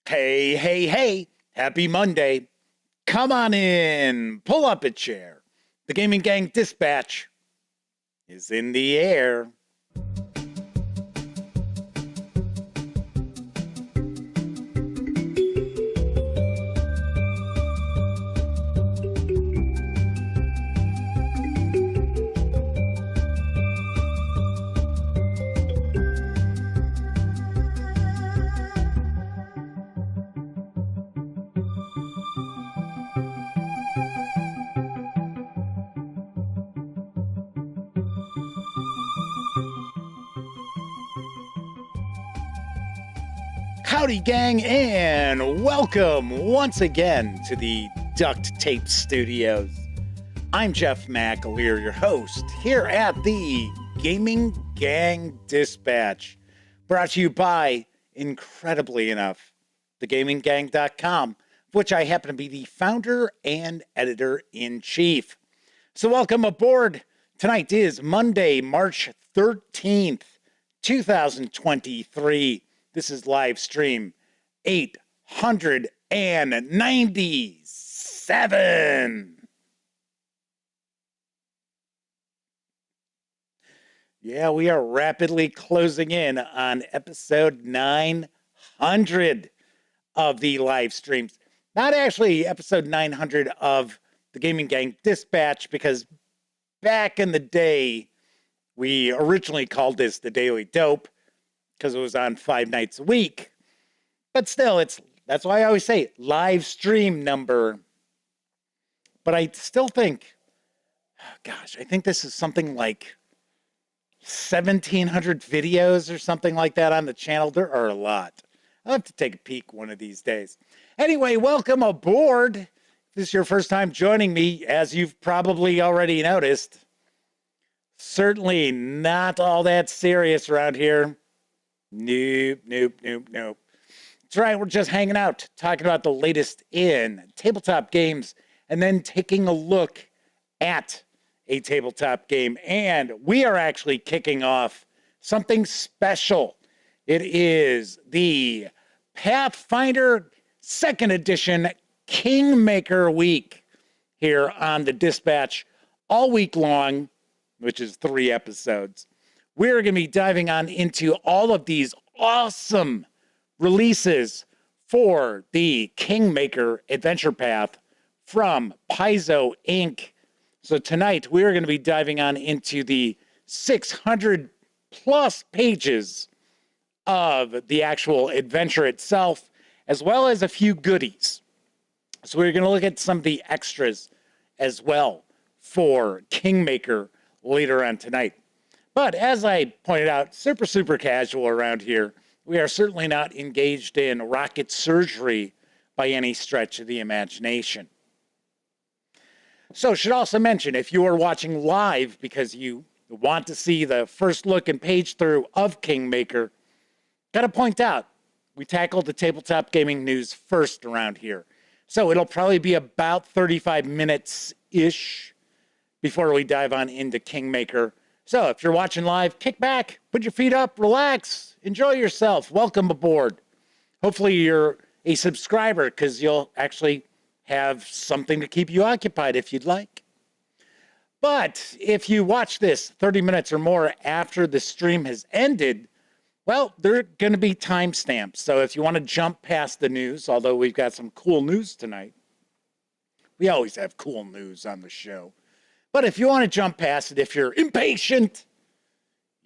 Hey, hey, hey, happy Monday. Come on in, pull up a chair. The Gaming Gang Dispatch is in the air. Howdy, gang, and welcome once again to the Duct Tape Studios. I'm Jeff McAleer, your host, here at the Gaming Gang Dispatch, brought to you by, incredibly enough, thegaminggang.com, which I happen to be the founder and editor-in-chief. So welcome aboard. Tonight is Monday, March 13th, 2023. This is live stream 897. Yeah, we are rapidly closing in on episode 900 of the live streams. Not actually episode 900 of the Gaming Gang Dispatch, because back in the day, we originally called this the Daily Dope, because it was on 5 nights a week. But still, that's why I always say live stream number. But I still think, I think this is something like 1,700 videos or something like that on the channel. There are a lot. I'll have to take a peek one of these days. Anyway, welcome aboard. If this is your first time joining me, as you've probably already noticed, certainly not all that serious around here. Nope. That's right, we're just hanging out, talking about the latest in tabletop games, and then taking a look at a tabletop game. And we are actually kicking off something special. It is the Pathfinder 2nd Edition Kingmaker Week here on the Dispatch all week long, which is 3 episodes. We're going to be diving on into all of these awesome releases for the Kingmaker Adventure Path from Paizo Inc. So tonight, we're going to be diving on into the 600 plus pages of the actual adventure itself, as well as a few goodies. So we're going to look at some of the extras as well for Kingmaker later on tonight. But as I pointed out, super casual around here. We are certainly not engaged in rocket surgery by any stretch of the imagination. So should also mention, if you are watching live because you want to see the first look and page through of Kingmaker, got to point out, we tackled the tabletop gaming news first around here. So it'll probably be about 35 minutes-ish before we dive on into Kingmaker. So if you're watching live, kick back, put your feet up, relax, enjoy yourself. Welcome aboard. Hopefully you're a subscriber, because you'll actually have something to keep you occupied if you'd like. But if you watch this 30 minutes or more after the stream has ended, well, there are going to be timestamps. So if you want to jump past the news, although we've got some cool news tonight, we always have cool news on the show. But if you want to jump past it, if you're impatient,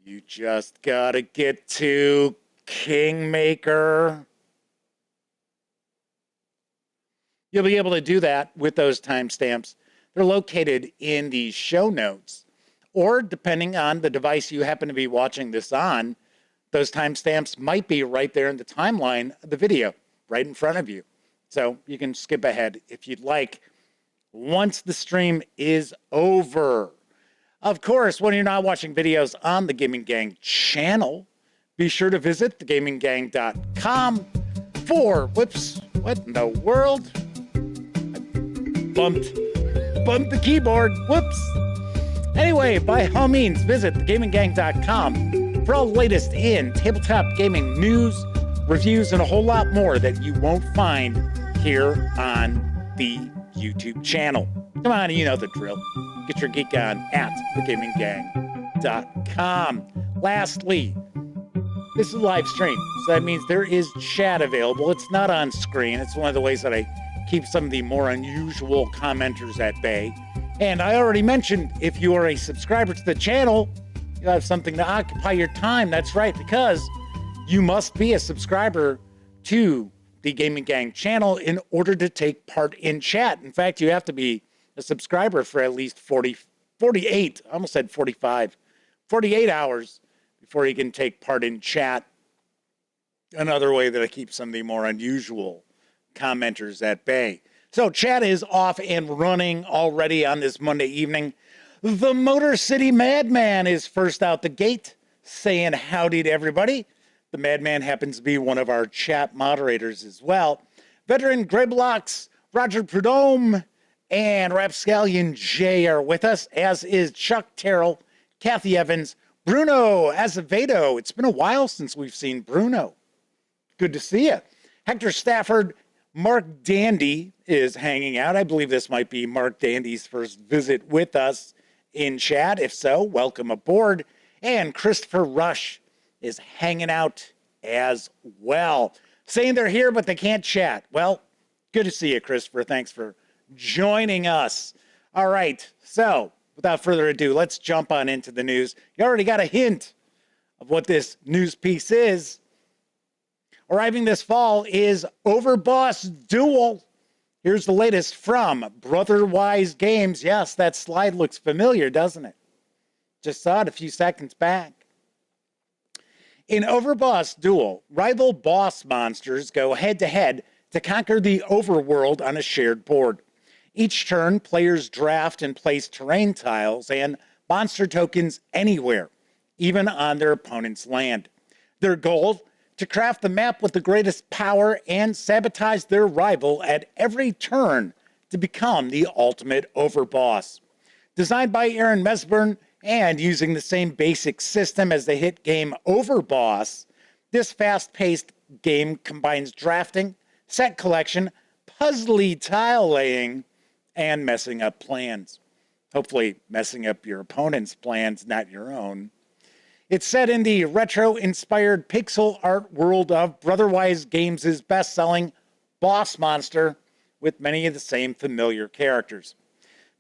you just gotta get to Kingmaker. You'll be able to do that with those timestamps. They're located in the show notes, or depending on the device you happen to be watching this on, those timestamps might be right there in the timeline of the video, right in front of you. So you can skip ahead if you'd like once the stream is over. Of course, when you're not watching videos on the Gaming Gang channel, be sure to visit thegaminggang.com for, whoops, what in the world? I bumped the keyboard, whoops. Anyway, by all means, visit thegaminggang.com for all the latest in tabletop gaming news, reviews, and a whole lot more that you won't find here on the YouTube channel. Come on, you know the drill. Get your geek on at thegaminggang.com. Lastly, this is a live stream, so that means there is chat available. It's not on screen. It's one of the ways that I keep some of the more unusual commenters at bay. And I already mentioned, if you are a subscriber to the channel, you have something to occupy your time. That's right, because you must be a subscriber to the Gaming Gang channel in order to take part in chat. In fact, you have to be a subscriber for at least 48, I almost said 45, 48 hours before you can take part in chat. Another way that I keep some of the more unusual commenters at bay. So chat is off and running already on this Monday evening. The Motor City Madman is first out the gate, saying howdy to everybody. The Madman happens to be one of our chat moderators as well. Veteran Greblocks, Roger Prudhomme, and Rapscallion J are with us, as is Chuck Terrell, Kathy Evans, Bruno Azevedo. It's been a while since we've seen Bruno. Good to see you. Hector Stafford, Mark Dandy is hanging out. I believe this might be Mark Dandy's first visit with us in chat. If so, welcome aboard. And Christopher Rush is hanging out as well. Saying they're here, but they can't chat. Well, good to see you, Christopher. Thanks for joining us. All right, so without further ado, let's jump on into the news. You already got a hint of what this news piece is. Arriving this fall is Overboss Duel. Here's the latest from Brotherwise Games. Yes, that slide looks familiar, doesn't it? Just saw it a few seconds back. In Overboss Duel, rival boss monsters go head-to-head to conquer the overworld on a shared board. Each turn, players draft and place terrain tiles and monster tokens anywhere, even on their opponent's land. Their goal: to craft the map with the greatest power and sabotage their rival at every turn to become the ultimate overboss. Designed by Aaron Mesburn and using the same basic system as the hit game Overboss, this fast-paced game combines drafting, set collection, puzzly tile laying, and messing up plans. Hopefully messing up your opponent's plans, not your own. It's set in the retro-inspired pixel art world of Brotherwise Games' best-selling Boss Monster, with many of the same familiar characters.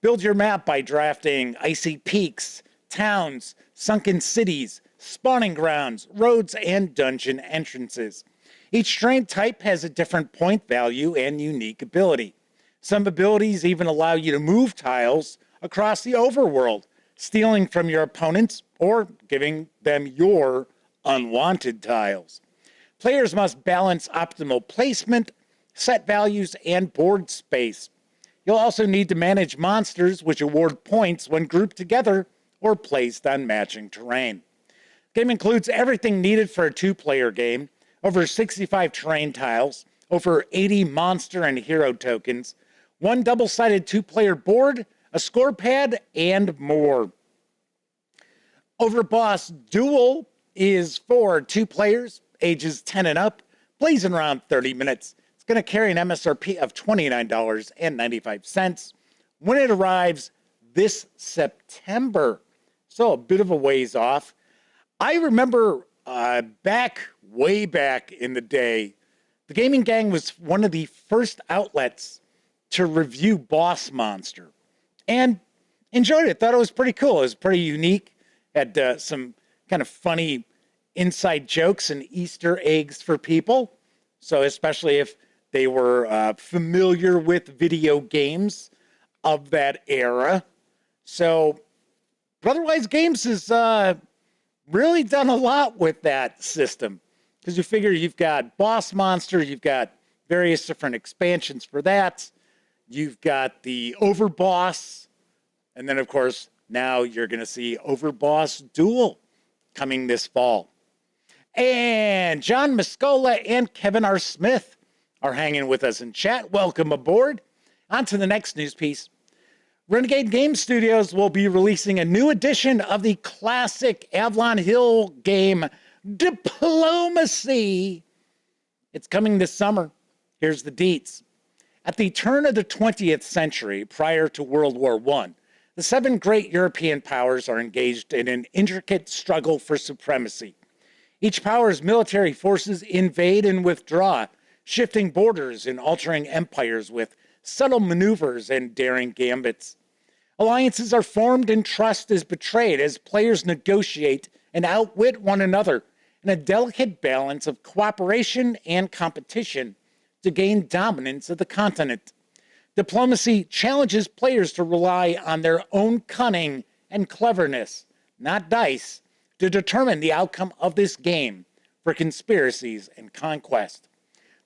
Build your map by drafting icy peaks, towns, sunken cities, spawning grounds, roads, and dungeon entrances. Each terrain type has a different point value and unique ability. Some abilities even allow you to move tiles across the overworld, stealing from your opponents or giving them your unwanted tiles. Players must balance optimal placement, set values, and board space. You'll also need to manage monsters, which award points when grouped together or placed on matching terrain. The game includes everything needed for a two-player game: over 65 terrain tiles, over 80 monster and hero tokens, one double-sided two-player board, a score pad, and more. Overboss Duel is for two players, ages 10 and up, plays in around 30 minutes. It's going to carry an MSRP of $29.95 when it arrives this September. So a bit of a ways off. I remember way back in the day, the Gaming Gang was one of the first outlets to review Boss Monster, and enjoyed it. Thought it was pretty cool. It was pretty unique. Had some kind of funny inside jokes and Easter eggs for people. So especially if they were familiar with video games of that era. So Brotherwise Games has really done a lot with that system, because you figure you've got Boss Monster, you've got various different expansions for that. You've got the Overboss, and then, of course, now you're going to see Overboss Duel coming this fall. And John Muscola and Kevin R. Smith are hanging with us in chat. Welcome aboard. On to the next news piece. Renegade Game Studios will be releasing a new edition of the classic Avalon Hill game Diplomacy It's coming this summer. Here's the deets. At the turn of the 20th century, prior to World War I, the 7 great European powers are engaged in an intricate struggle for supremacy. Each power's military forces invade and withdraw, shifting borders and altering empires with subtle maneuvers and daring gambits. Alliances are formed and trust is betrayed as players negotiate and outwit one another in a delicate balance of cooperation and competition to gain dominance of the continent. Diplomacy challenges players to rely on their own cunning and cleverness, not dice, to determine the outcome of this game for conspiracies and conquest.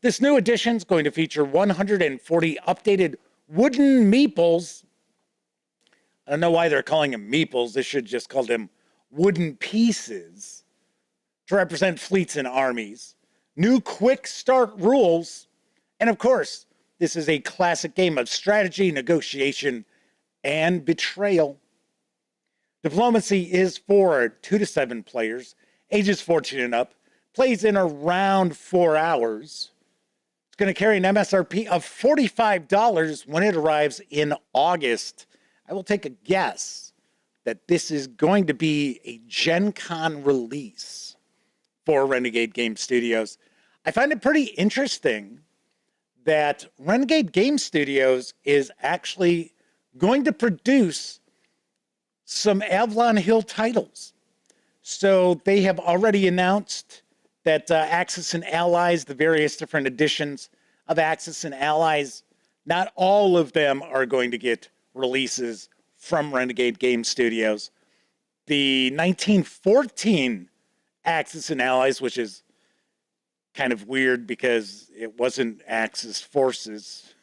This new edition is going to feature 140 updated wooden meeples. I don't know why they're calling them meeples. They should just call them wooden pieces to represent fleets and armies. New quick start rules. And of course, this is a classic game of strategy, negotiation, and betrayal. Diplomacy is for 2 to 7 players, ages 14 and up, plays in around 4 hours. It's going to carry an MSRP of $45 when it arrives in August. I will take a guess that this is going to be a Gen Con release for Renegade Game Studios. I find it pretty interesting that Renegade Game Studios is actually going to produce some Avalon Hill titles. So they have already announced that Axis and Allies, the various different editions of Axis and Allies, not all of them are going to get releases from Renegade Game Studios. The 1914 Axis and Allies, which is kind of weird because it wasn't Axis forces.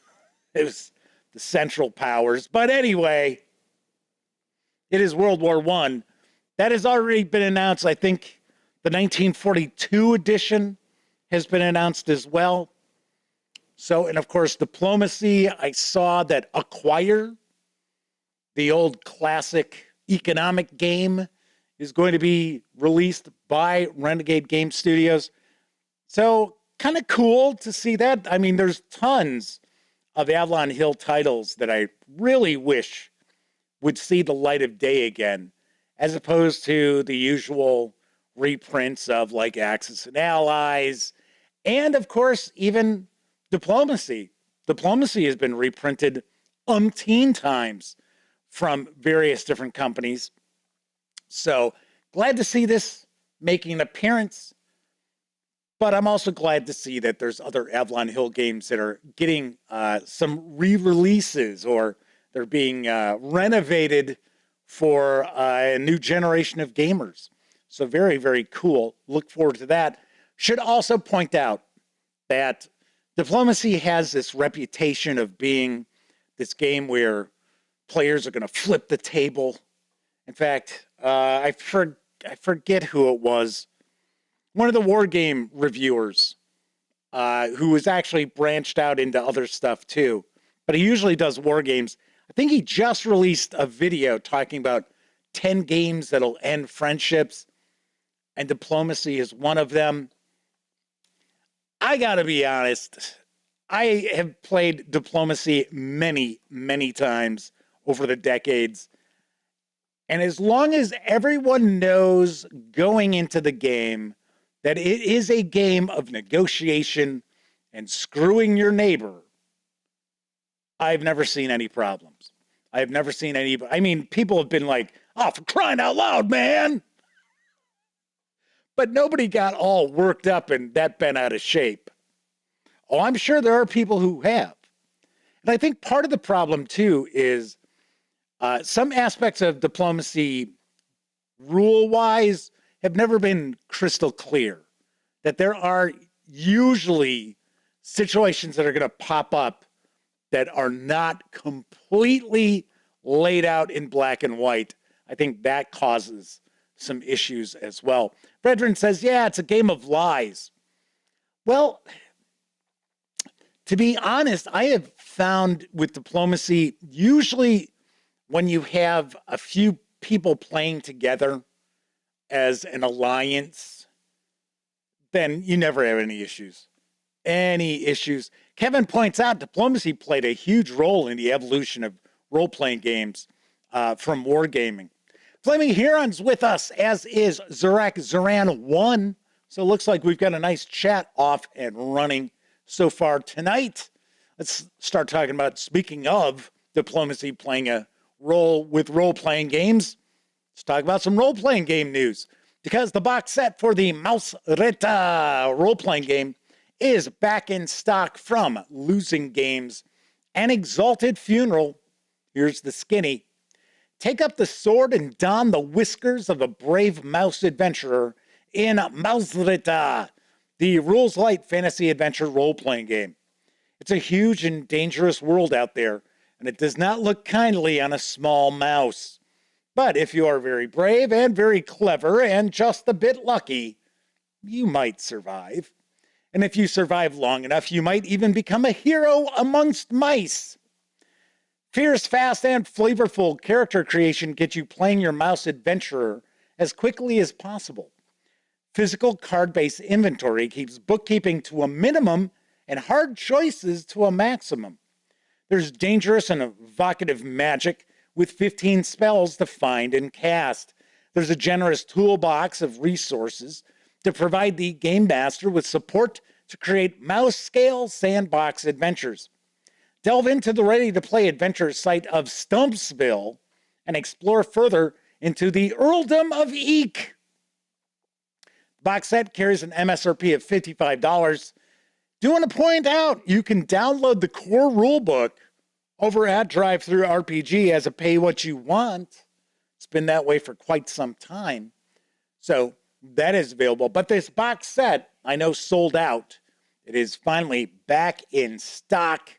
It was the Central Powers. But anyway, it is World War I. That has already been announced. I think the 1942 edition has been announced as well. So, and of course, Diplomacy. I saw that Acquire, the old classic economic game, is going to be released by Renegade Game Studios. So kind of cool to see that. I mean, there's tons of Avalon Hill titles that I really wish would see the light of day again, as opposed to the usual reprints of like Axis and Allies, and of course, even Diplomacy. Diplomacy has been reprinted umpteen times from various different companies. So glad to see this making an appearance. But I'm also glad to see that there's other Avalon Hill games that are getting some re-releases, or they're being renovated for a new generation of gamers. So very, very cool. Look forward to that. Should also point out that Diplomacy has this reputation of being this game where players are going to flip the table. In fact, I forget who it was. One of the war game reviewers who has actually branched out into other stuff too, but he usually does war games. I think he just released a video talking about 10 games that'll end friendships, and Diplomacy is one of them. I gotta be honest, I have played Diplomacy many, many times over the decades. And as long as everyone knows going into the game that it is a game of negotiation and screwing your neighbor, I've never seen any problems. I've never seen any, I mean, people have been like, oh, for crying out loud, man. But nobody got all worked up and that bent out of shape. Oh, I'm sure there are people who have. And I think part of the problem too is some aspects of Diplomacy rule-wise have never been crystal clear. That there are usually situations that are going to pop up that are not completely laid out in black and white. I think that causes some issues as well. Brethren says, yeah, it's a game of lies. Well, to be honest, I have found with Diplomacy, usually when you have a few people playing together as an alliance, then you never have any issues. any issues. Kevin points out diplomacy played a huge role in the evolution of role-playing games from wargaming. Flaming Huron's with us, as is Zurak Zuran 1. So it looks like we've got a nice chat off and running so far tonight. Let's start talking about, speaking of diplomacy playing a role with role-playing games, let's talk about some role-playing game news. Because the box set for the Mausreta role-playing game is back in stock from Losing Games. An Exalted Funeral, here's the skinny. Take up the sword and don the whiskers of a brave mouse adventurer in Mausreta, the rules light fantasy adventure role-playing game. It's a huge and dangerous world out there, and it does not look kindly on a small mouse. But if you are very brave and very clever and just a bit lucky, you might survive. And if you survive long enough, you might even become a hero amongst mice. Fierce, fast, and flavorful character creation gets you playing your mouse adventurer as quickly as possible. Physical card-based inventory keeps bookkeeping to a minimum and hard choices to a maximum. There's dangerous and evocative magic with 15 spells to find and cast. There's a generous toolbox of resources to provide the game master with support to create mouse-scale sandbox adventures. Delve into the ready-to-play adventure site of Stumpsville and explore further into the Earldom of Eek. The box set carries an MSRP of $55. Do want to point out you can download the core rulebook over at DriveThruRPG as a pay-what-you-want. It's been that way for quite some time. So that is available. But this box set, I know, sold out. It is finally back in stock.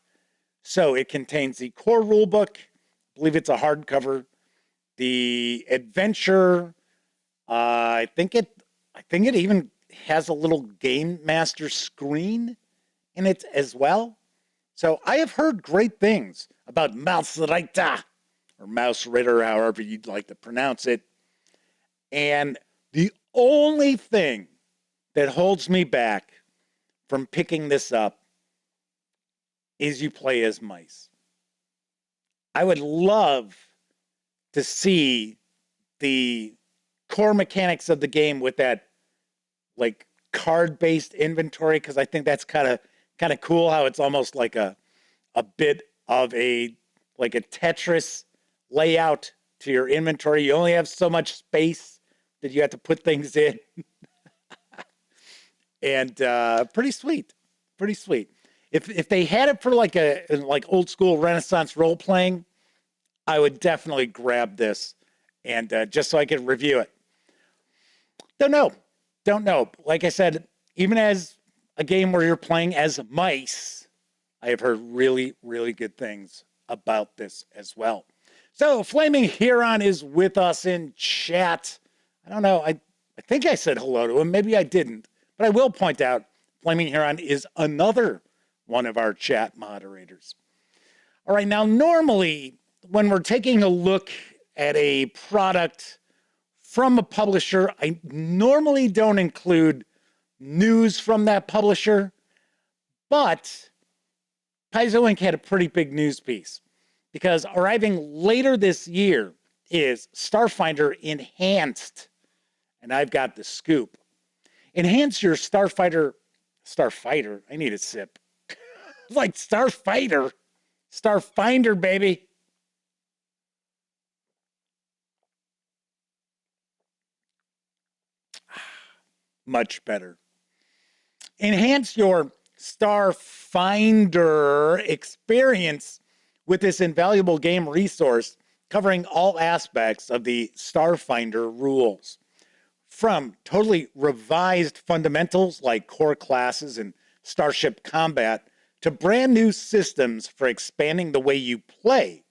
So it contains the core rulebook. I believe it's a hardcover. The adventure, I think it even has a little game master screen in it as well. So I have heard great things about Mausreta, or Mouse Ritter, however you'd like to pronounce it. And the only thing that holds me back from picking this up is you play as mice. I would love to see the core mechanics of the game with that like card-based inventory, because I think that's kind of cool how it's almost like a bit of a Tetris layout to your inventory. You only have so much space that you have to put things in. And pretty sweet. If they had it for like old school Renaissance role playing, I would definitely grab this and just so I could review it. Don't know. Like I said, even as a game where you're playing as mice, I have heard really, really good things about this as well. So Flaming Huron is with us in chat. I don't know. I think I said hello to him. Maybe I didn't. But I will point out Flaming Huron is another one of our chat moderators. All right, now normally when we're taking a look at a product from a publisher, I normally don't include news from that publisher, but Paizo Inc. had a pretty big news piece because arriving later this year is Starfinder Enhanced, and I've got the scoop. Enhance your Starfighter, I need a sip. Like Starfighter, Starfinder, baby. Much better. Enhance your Starfinder experience with this invaluable game resource covering all aspects of the Starfinder rules. From totally revised fundamentals like core classes and starship combat to brand new systems for expanding the way you play,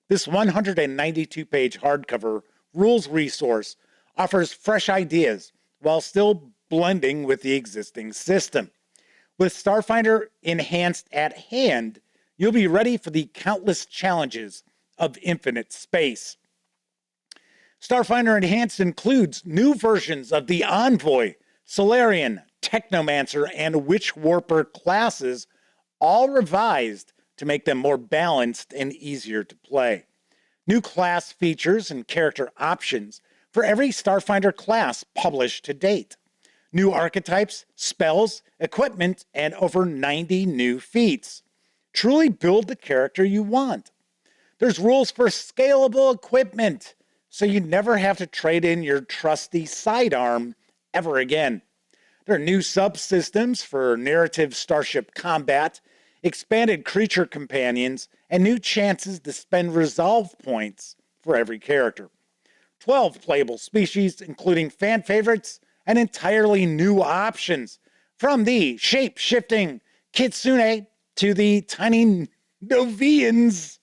this 192-page hardcover rules resource offers fresh ideas while still blending with the existing system. With Starfinder Enhanced at hand, you'll be ready for the countless challenges of infinite space. Starfinder Enhanced includes new versions of the Envoy, Solarian, Technomancer, and Witch Warper classes, all revised to make them more balanced and easier to play. New class features and character options for every Starfinder class published to date. New archetypes, spells, equipment, and over 90 new feats. Truly build the character you want. There's rules for scalable equipment, so you never have to trade in your trusty sidearm ever again. There are new subsystems for narrative starship combat, expanded creature companions, and new chances to spend resolve points for every character. 12 playable species, including fan favorites and entirely new options, from the shape-shifting Kitsune to the tiny Novians,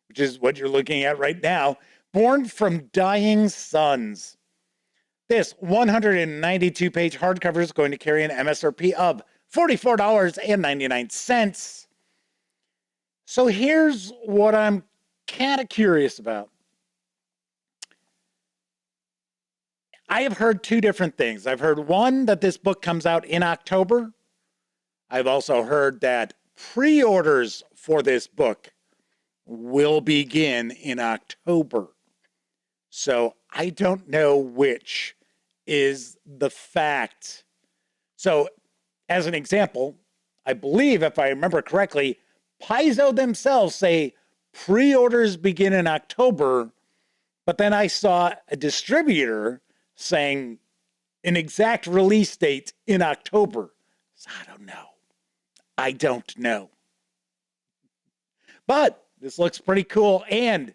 which is what you're looking at right now, born from dying suns. This 192-page hardcover is going to carry an MSRP of $44.99. So here's what I'm kind of curious about. I have heard two different things. I've heard one, that this book comes out in October. I've also heard that pre-orders for this book will begin in October. So I don't know which is the fact. So as an example, I believe, if I remember correctly, Paizo themselves say pre-orders begin in October, but then I saw a distributor saying an exact release date in October. So I don't know. But this looks pretty cool, and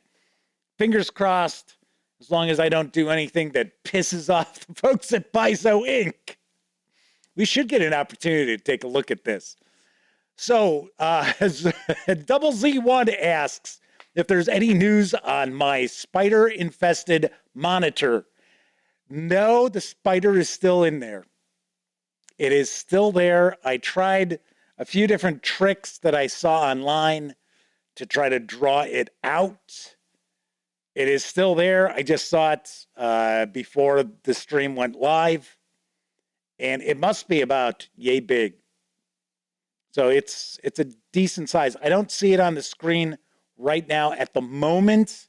fingers crossed, as long as I don't do anything that pisses off the folks at Paizo Inc. We should get an opportunity to take a look at this. So, Double Z1 asks if there's any news on my spider-infested monitor. No, the spider is still in there. It is still there. I tried a few different tricks that I saw online to try to draw it out. It is still there. I just saw it before the stream went live, and it must be about yay big. So it's a decent size. I don't see it on the screen right now at the moment,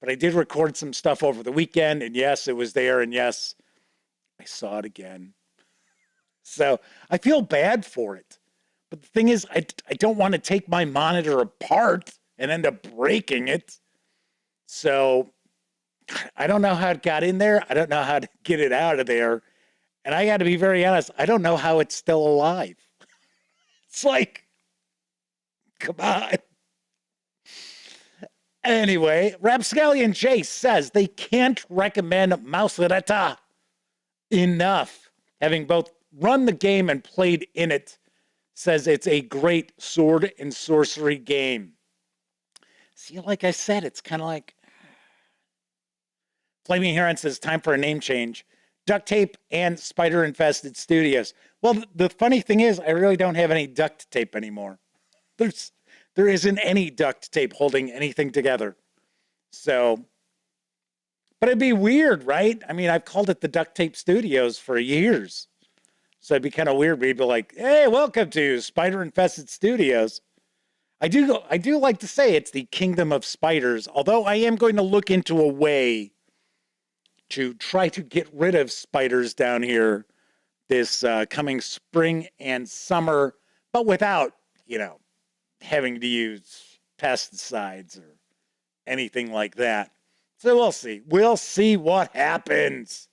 but I did record some stuff over the weekend, and yes, it was there, and yes, I saw it again. So I feel bad for it. But the thing is, I don't want to take my monitor apart and end up breaking it. So I don't know how it got in there. I don't know how to get it out of there. And I got to be very honest, I don't know how it's still alive. It's like, come on. Anyway, Rapscallion Chase says they can't recommend Mauseretta enough. Having both run the game and played in it, says it's a great sword and sorcery game. See, like I said, it's kind of like... Flaming Heron says, time for a name change. Duct Tape and Spider Infested Studios. Well, the funny thing is, I really don't have any duct tape anymore. There isn't any duct tape holding anything together. So, but it'd be weird, right? I mean, I've called it the Duct Tape Studios for years. So it'd be kind of weird. We'd be like, hey, welcome to Spider Infested Studios. I do like to say it's the Kingdom of Spiders, although I am going to look into a way to try to get rid of spiders down here this coming spring and summer, but without, having to use pesticides or anything like that. So we'll see. We'll see what happens.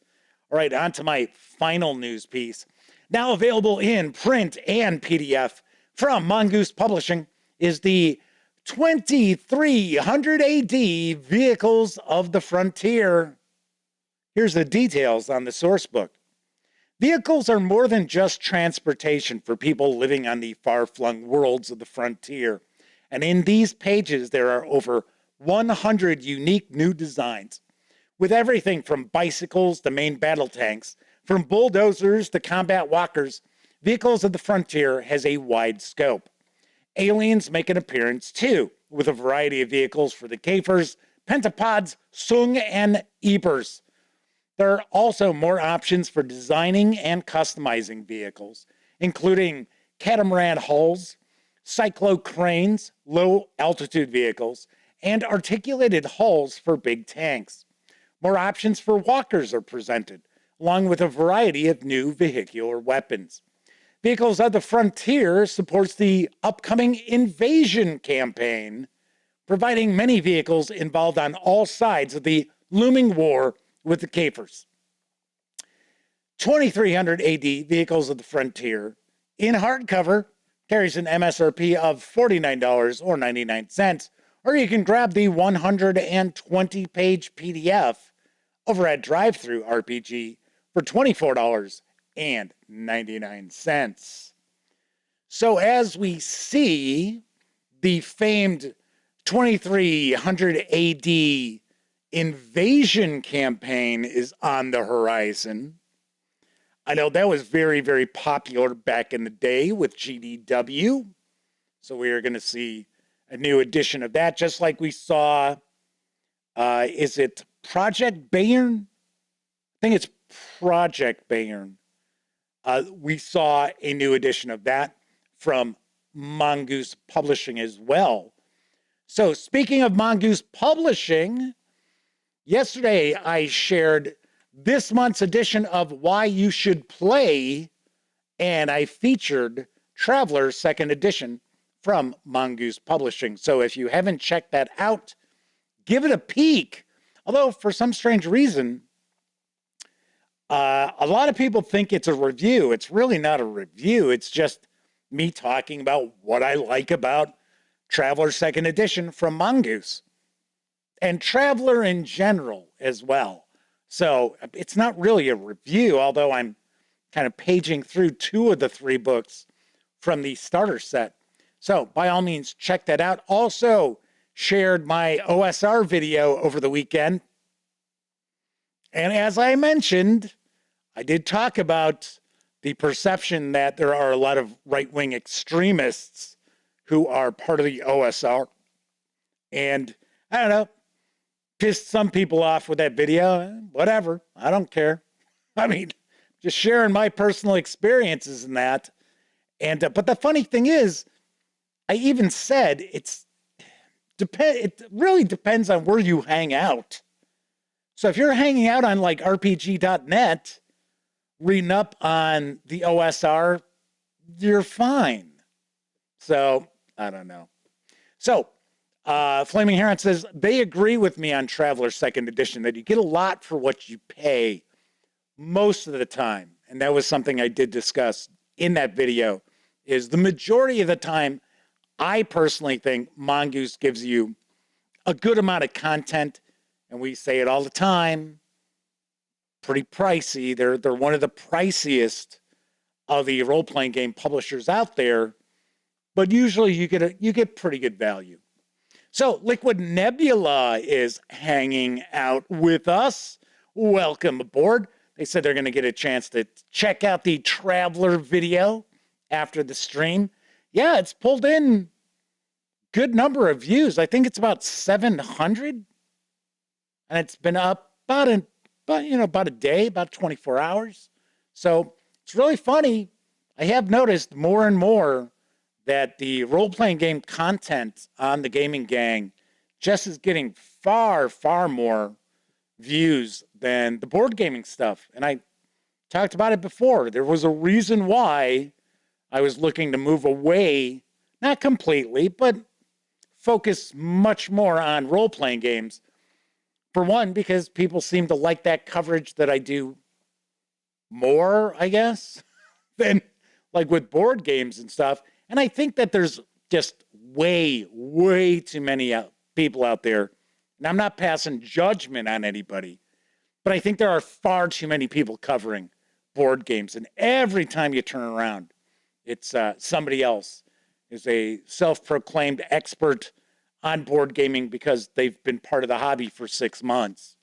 All right, on to my final news piece. Now available in print and PDF from Mongoose Publishing is the 2300 AD Vehicles of the Frontier. Here's the details on the source book. Vehicles are more than just transportation for people living on the far-flung worlds of the frontier. And in these pages, there are over 100 unique new designs, with everything from bicycles to main battle tanks, from bulldozers to combat walkers. Vehicles of the Frontier has a wide scope. Aliens make an appearance too, with a variety of vehicles for the Kafirs, Pentapods, Sung, and Ebers. There are also more options for designing and customizing vehicles, including catamaran hulls, cyclo cranes, low altitude vehicles, and articulated hulls for big tanks. More options for walkers are presented, along with a variety of new vehicular weapons. Vehicles of the Frontier supports the upcoming Invasion campaign, providing many vehicles involved on all sides of the looming war with the Kafirs. 2300 AD Vehicles of the Frontier in hardcover carries an MSRP of $49 or 99 cents, or you can grab the 120-page PDF over at Drive-Thru RPG for $24.99. So as we see, the famed 2300 AD Invasion campaign is on the horizon. I know that was very, very popular back in the day with GDW. So we are going to see a new edition of that, just like we saw, is it Project Bayern? I think it's Project Bayern. We saw a new edition of that from Mongoose Publishing as well. So speaking of Mongoose Publishing, yesterday I shared this month's edition of Why You Should Play, and I featured Traveler 2nd Edition from Mongoose Publishing. So if you haven't checked that out, give it a peek. Although for some strange reason, a lot of people think it's a review. It's really not a review. It's just me talking about what I like about Traveler 2nd Edition from Mongoose and Traveler in general as well. So it's not really a review, although I'm kind of paging through 2 of the 3 books from the starter set. So by all means, check that out. Also shared my OSR video over the weekend. And as I mentioned, I did talk about the perception that there are a lot of right-wing extremists who are part of the OSR. And I don't know, pissed some people off with that video. Whatever, I don't care. I mean, just sharing my personal experiences in that. And but the funny thing is, I even said it really depends on where you hang out. So if you're hanging out on like RPG.net, reading up on the OSR, you're fine. So I don't know. So Flaming Heron says they agree with me on Traveler 2nd Edition that you get a lot for what you pay most of the time. And that was something I did discuss in that video, is the majority of the time, I personally think Mongoose gives you a good amount of content, and we say it all the time, pretty pricey. They're one of the priciest of the role-playing game publishers out there, but usually you get pretty good value. So Liquid Nebula is hanging out with us. Welcome aboard. They said they're going to get a chance to check out the Traveler video after the stream. Yeah, it's pulled in good number of views. I think it's about 700, and it's been up about a day, about 24 hours. So it's really funny. I have noticed more and more that the role-playing game content on the Gaming Gang just is getting far, far more views than the board gaming stuff. And I talked about it before. There was a reason why I was looking to move away, not completely, but focus much more on role-playing games. For one, because people seem to like that coverage that I do more, I guess, than like with board games and stuff. And I think that there's just way, way too many people out there. And I'm not passing judgment on anybody, but I think there are far too many people covering board games. And every time you turn around, it's somebody else is a self-proclaimed expert on board gaming because they've been part of the hobby for 6 months.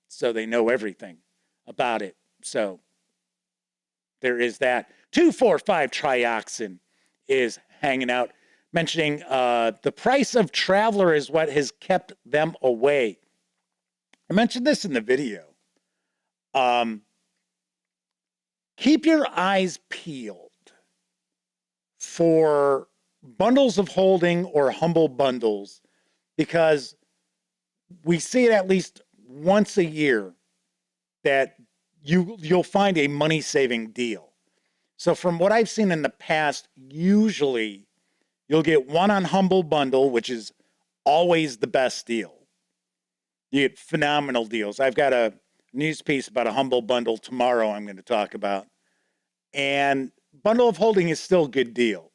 So they know everything about it. So there is that. 245 Trioxin is hanging out, mentioning the price of Traveler is what has kept them away. I mentioned this in the video. Keep your eyes peeled for bundles of holding or humble bundles, because we see it at least once a year that you'll find a money-saving deal. So from what I've seen in the past, usually you'll get one on Humble Bundle, which is always the best deal. You get phenomenal deals. I've got a news piece about a Humble Bundle tomorrow I'm going to talk about. And Bundle of Holding is still a good deal,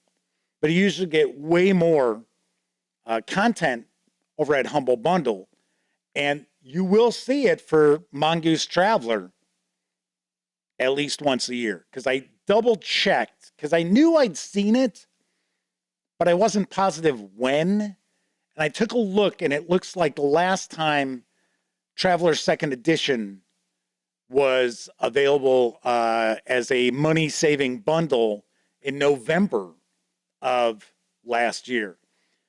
but you usually get way more content over at Humble Bundle. And you will see it for Mongoose Traveler at least once a year, because I double checked, because I knew I'd seen it, but I wasn't positive when. And I took a look, and it looks like the last time Traveler Second Edition was available as a money-saving bundle in November of last year.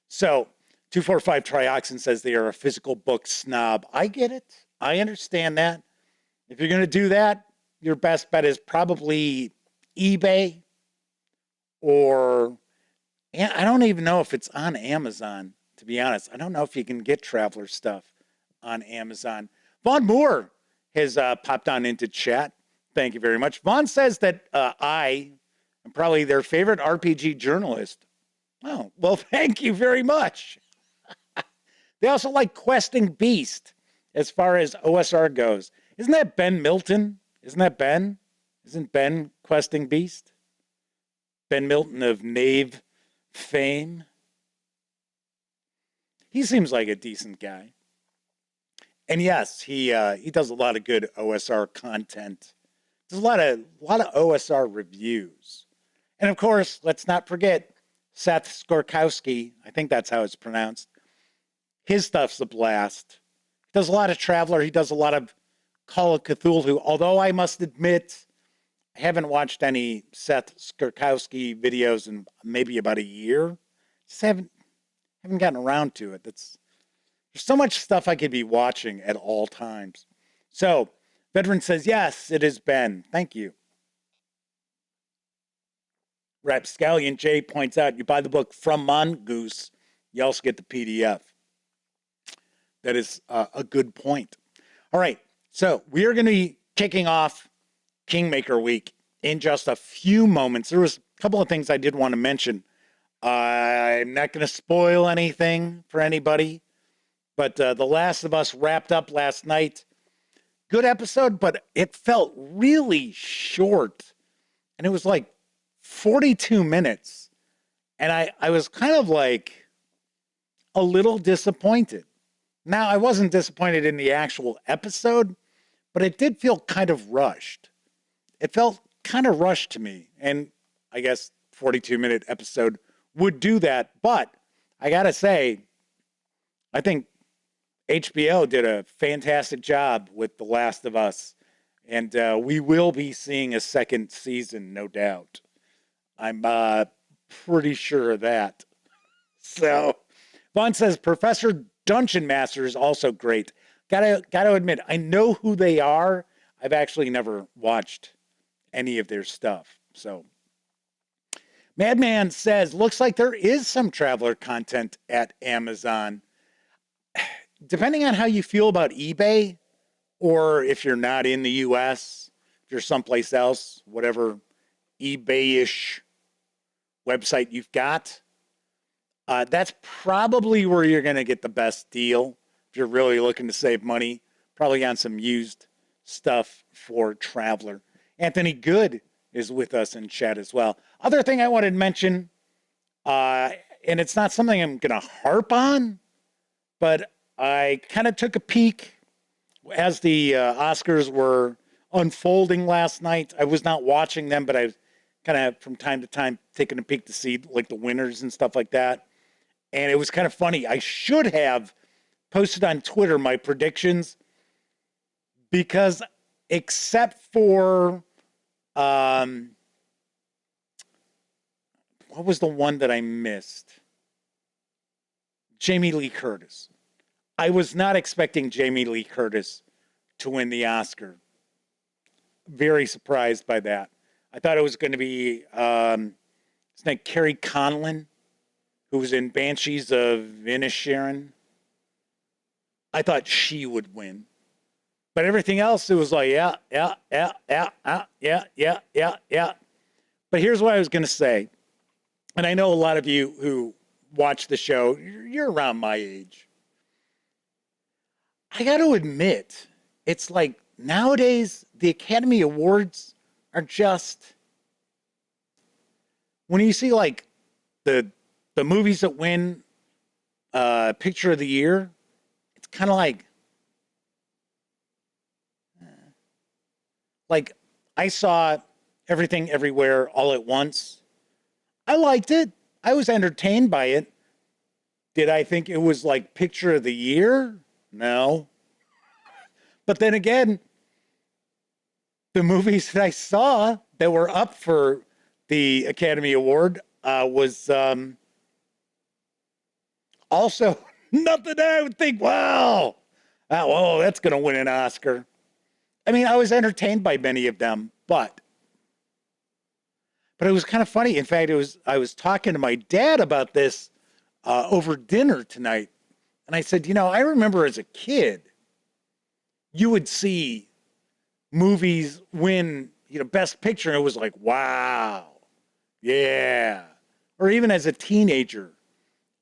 So 245 Trioxin says they are a physical book snob. I get it. I understand that. If you're going to do that, your best bet is probably eBay, or I don't even know if it's on Amazon, to be honest. I don't know if you can get Traveler stuff on Amazon. Vaughn Moore has popped on into chat. Thank you very much. Vaughn says that I am probably their favorite RPG journalist. Oh, well, thank you very much. They also like Questing Beast as far as OSR goes. Isn't that Ben Milton? Isn't that Ben? Isn't Ben Questing Beast? Ben Milton of Knave fame. He seems like a decent guy. And yes, he does a lot of good OSR content. There's a lot of OSR reviews. And of course, let's not forget Seth Skorkowski. I think that's how it's pronounced. His stuff's a blast. He does a lot of Traveler. He does a lot of Call of Cthulhu, although I must admit, I haven't watched any Seth Skorkowski videos in maybe about a year. Just haven't gotten around to it. There's so much stuff I could be watching at all times. So, Veteran says, yes, it is Ben. Thank you. Rapscallion J points out, you buy the book from Mongoose, you also get the PDF. That is a good point. All right, so we are going to be kicking off Kingmaker Week in just a few moments. There was a couple of things I did want to mention. I'm not going to spoil anything for anybody, but The Last of Us wrapped up last night. Good episode, but it felt really short. And it was like 42 minutes. And I was kind of like a little disappointed. Now, I wasn't disappointed in the actual episode, but it did feel kind of rushed. It felt kind of rushed to me. And I guess 42-minute episode would do that. But I got to say, I think HBO did a fantastic job with The Last of Us. And we will be seeing a second season, no doubt. I'm pretty sure of that. So, Vaughn says, Professor Dungeon Master is also great. Gotta admit, I know who they are. I've actually never watched any of their stuff. So, Madman says, looks like there is some Traveler content at Amazon. Depending on how you feel about eBay, or if you're not in the US, if you're someplace else, whatever eBay-ish website you've got, that's probably where you're going to get the best deal if you're really looking to save money, probably on some used stuff for Traveler. Anthony Good is with us in chat as well. Other thing I wanted to mention, and it's not something I'm going to harp on, but I kind of took a peek as the Oscars were unfolding last night. I was not watching them, but I was kind of from time to time taking a peek to see like the winners and stuff like that. And it was kind of funny. I should have posted on Twitter my predictions, because except for what was the one that I missed? Jamie Lee Curtis. I was not expecting Jamie Lee Curtis to win the Oscar very surprised by that. I thought it was going to be his name Carrie Conlon, who was in Banshees of Inisherin. I thought she would win. But everything else, it was like, yeah. But here's what I was going to say. And I know a lot of you who watch the show, you're around my age. I got to admit, it's like nowadays, the Academy Awards are just, when you see like the movies that win Picture of the Year, it's kind of like I saw Everything Everywhere All at Once. I liked it. I was entertained by it. Did I think it was like Picture of the Year? No. But then again, the movies that I saw that were up for the Academy Award was also nothing I would think, wow, that's going to win an Oscar. I mean, I was entertained by many of them, but it was kind of funny. In fact, I was talking to my dad about this over dinner tonight, and I said, I remember as a kid, you would see movies win, Best Picture, and it was like, wow, yeah. Or even as a teenager,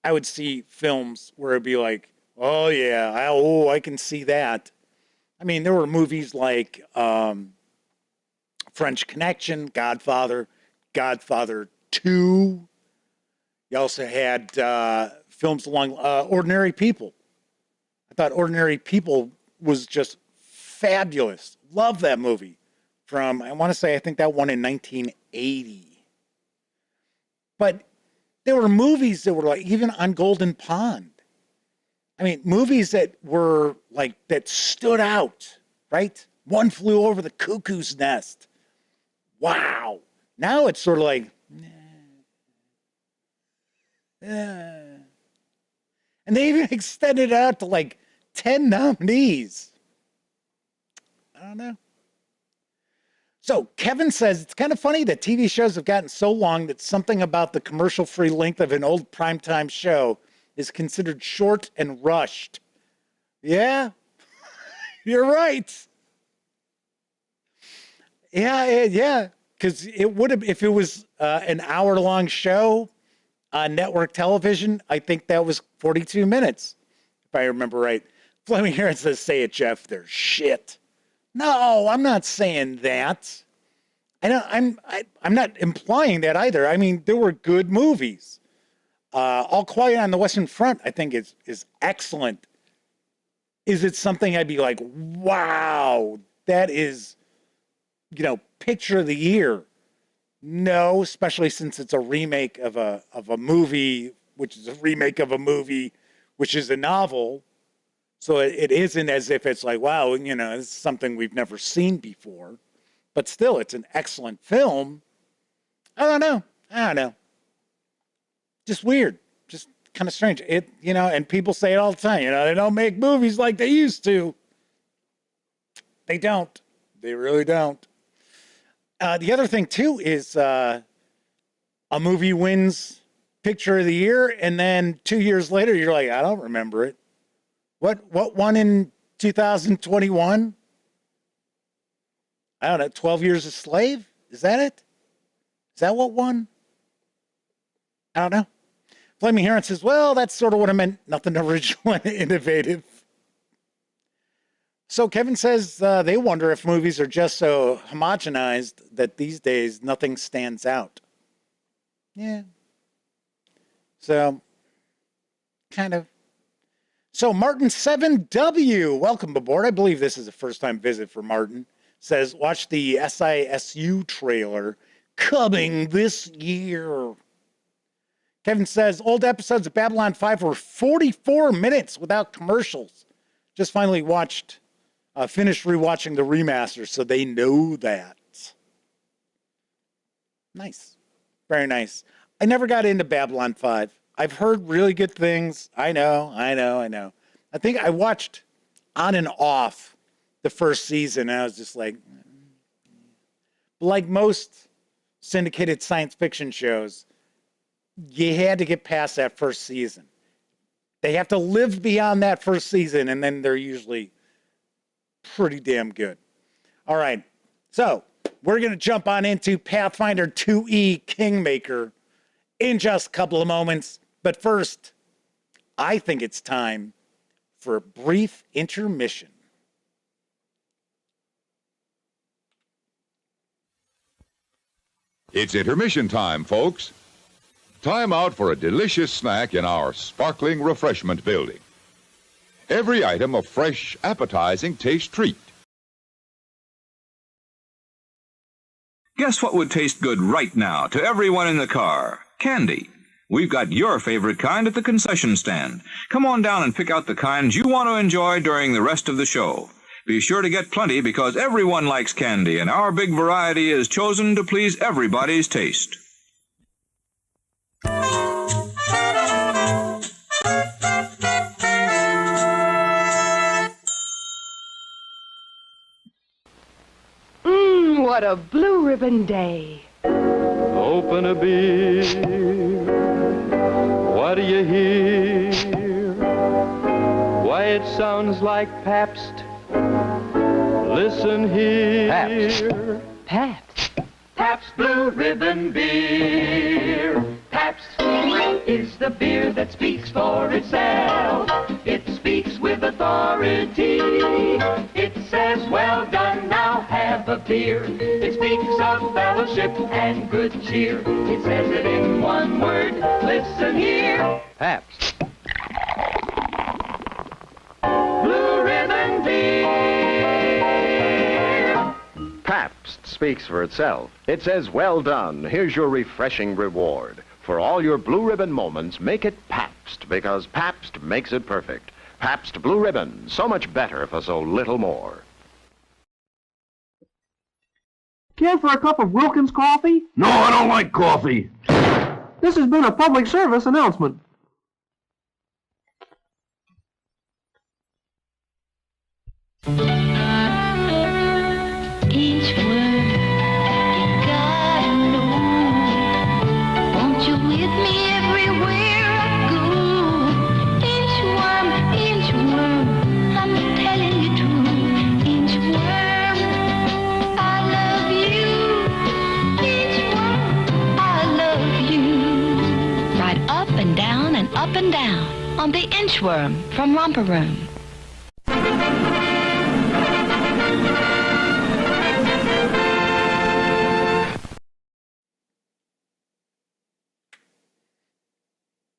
I would see films where it'd be like, oh yeah, I can see that. I mean, there were movies like French Connection, Godfather 2. You also had films along Ordinary People. I thought Ordinary People was just fabulous. Love that movie. I think that won in 1980. But there were movies that were like, even on Golden Pond. I mean, movies that were like, that stood out, right? One Flew Over the Cuckoo's Nest. Wow. Now it's sort of like, and they even extended it out to like 10 nominees. I don't know. So Kevin says, it's kind of funny that TV shows have gotten so long that something about the commercial-free length of an old primetime show is considered short and rushed. Yeah, you're right. Yeah. Because it would have, if it was an hour-long show on network television, I think that was 42 minutes, if I remember right. Fleming here says, say it, Jeff, they're shit. No, I'm not saying that. I'm not implying that either. I mean, there were good movies. All Quiet on the Western Front, I think, is excellent. Is it something I'd be like, wow, that is, Picture of the Year? No, especially since it's a remake of a movie, which is a remake of a movie, which is a novel. So it isn't as if it's like, wow, this is something we've never seen before. But still, it's an excellent film. I don't know. Just weird. Just kind of strange. And people say it all the time, they don't make movies like they used to. They don't. They really don't. The other thing, too, is a movie wins Picture of the Year, and then 2 years later, you're like, I don't remember it. What won in 2021? I don't know, 12 Years a Slave? Is that it? Is that what won? I don't know. Flaming Heron says, well, that's sort of what I meant. Nothing original and innovative. So Kevin says they wonder if movies are just so homogenized that these days nothing stands out. Yeah. So, kind of. So Martin 7W, welcome aboard. I believe this is a first-time visit for Martin. Says, watch the SISU trailer coming this year. Kevin says, old episodes of Babylon 5 were 44 minutes without commercials. Just finally finished rewatching the remaster, so they know that. Nice. Very nice. I never got into Babylon 5. I've heard really good things. I know. I think I watched on and off the first season, and I was just like, Like most syndicated science fiction shows, you had to get past that first season. They have to live beyond that first season, and then they're usually pretty damn good. All right, so we're going to jump on into Pathfinder 2E Kingmaker in just a couple of moments. But first, I think it's time for a brief intermission. It's intermission time, folks. Time out for a delicious snack in our sparkling refreshment building. Every item a fresh, appetizing taste treat. Guess what would taste good right now to everyone in the car? Candy. We've got your favorite kind at the concession stand. Come on down and pick out the kinds you want to enjoy during the rest of the show. Be sure to get plenty because everyone likes candy, and our big variety is chosen to please everybody's taste. What a blue ribbon day. Open a beer. What do you hear? Why, it sounds like Pabst. Listen here. Pabst. Pabst Blue Ribbon Beer. Pabst is the beer that speaks for itself. It speaks with authority. It says, well done, now have a beer. It speaks of fellowship and good cheer. It says it in one word, listen here. Pabst. Blue Ribbon Beer. Pabst speaks for itself. It says, well done, here's your refreshing reward. For all your blue ribbon moments, make it Pabst, because Pabst makes it perfect. Pabst Blue Ribbon, so much better for so little more. Care for a cup of Wilkins coffee? No, I don't like coffee. This has been a public service announcement. Each word you gotta know. Won't you with me everywhere I go? Each worm, I'm telling you true. Each worm, I love you. Each worm, I love you. Right up and down on the inchworm from Romper Room.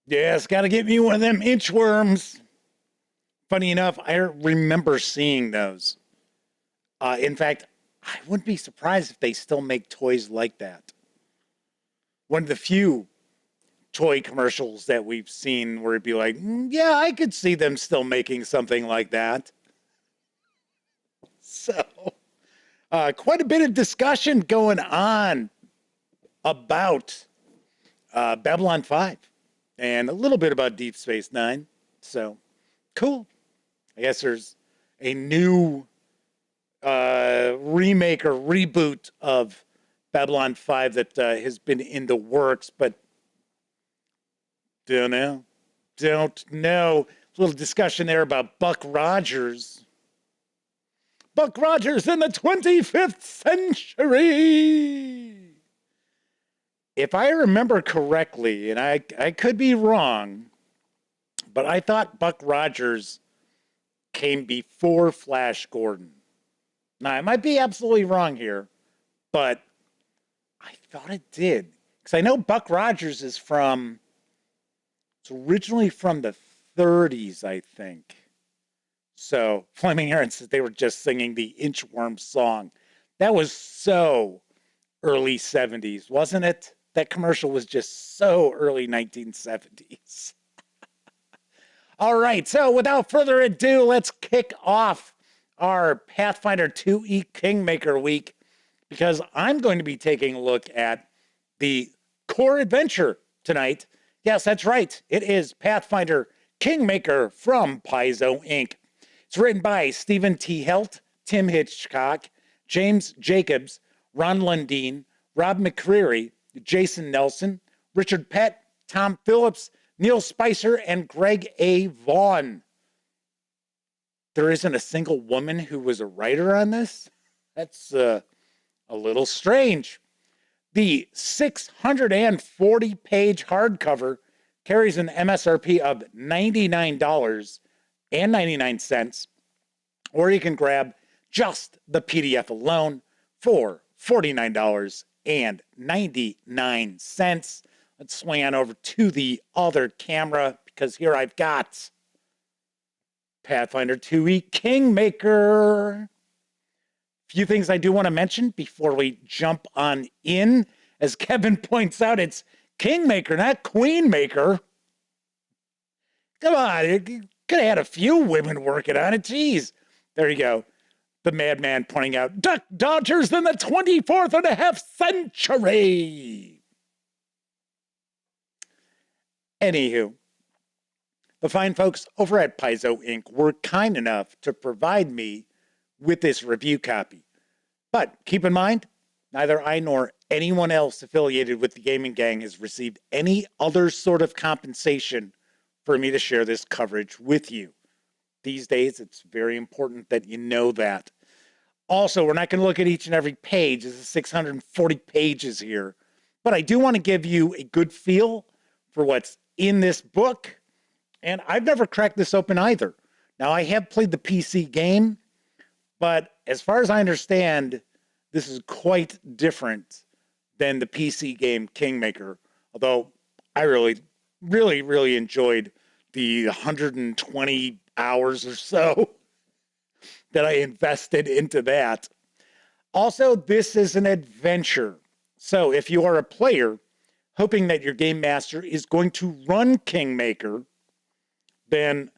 Yes, got to get me one of them inchworms. Funny enough, I remember seeing those. In fact, I wouldn't be surprised if they still make toys like that. One of the few toy commercials that we've seen where it'd be like, yeah, I could see them still making something like that. So, quite a bit of discussion going on about Babylon 5 and a little bit about Deep Space Nine. So, cool. I guess there's a new remake or reboot of Babylon 5 that has been in the works, but don't know. A little discussion there about Buck Rogers. Buck Rogers in the 25th century. If I remember correctly, and I could be wrong, but I thought Buck Rogers came before Flash Gordon. Now, I might be absolutely wrong here, but I thought it did. Because I know Buck Rogers is it's originally from the 30s, I think. So, Flaming Aaron says they were just singing the Inchworm song. That was so early 70s, wasn't it? That commercial was just so early 1970s. All right, so without further ado, let's kick off our Pathfinder 2E Kingmaker week, because I'm going to be taking a look at the core adventure tonight. Yes, that's right. It is Pathfinder Kingmaker from Paizo Inc. It's written by Stephen T. Helt, Tim Hitchcock, James Jacobs, Ron Lundeen, Rob McCreary, Jason Nelson, Richard Pett, Tom Phillips, Neil Spicer, and Greg A. Vaughn. There isn't a single woman who was a writer on this? That's a little strange. The 640-page hardcover carries an MSRP of $99.99, or you can grab just the PDF alone for $49.99. Let's swing on over to the other camera, because here I've got Pathfinder 2e Kingmaker. Few things I do want to mention before we jump on in. As Kevin points out, it's Kingmaker, not Queenmaker. Come on, you could have had a few women working on it. Jeez. There you go. The madman pointing out, Duck Dodgers in the 24th and a half century. Anywho, the fine folks over at Paizo Inc. were kind enough to provide me with this review copy. But keep in mind, neither I nor anyone else affiliated with the gaming gang has received any other sort of compensation for me to share this coverage with you. These days, it's very important that you know that. Also, we're not going to look at each and every page. This is 640 pages here. But I do want to give you a good feel for what's in this book. And I've never cracked this open either. Now, I have played the PC game, but as far as I understand, this is quite different than the PC game Kingmaker. Although I really enjoyed the 120 hours or so that I invested into that. Also, this is an adventure. So if you are a player hoping that your game master is going to run Kingmaker, then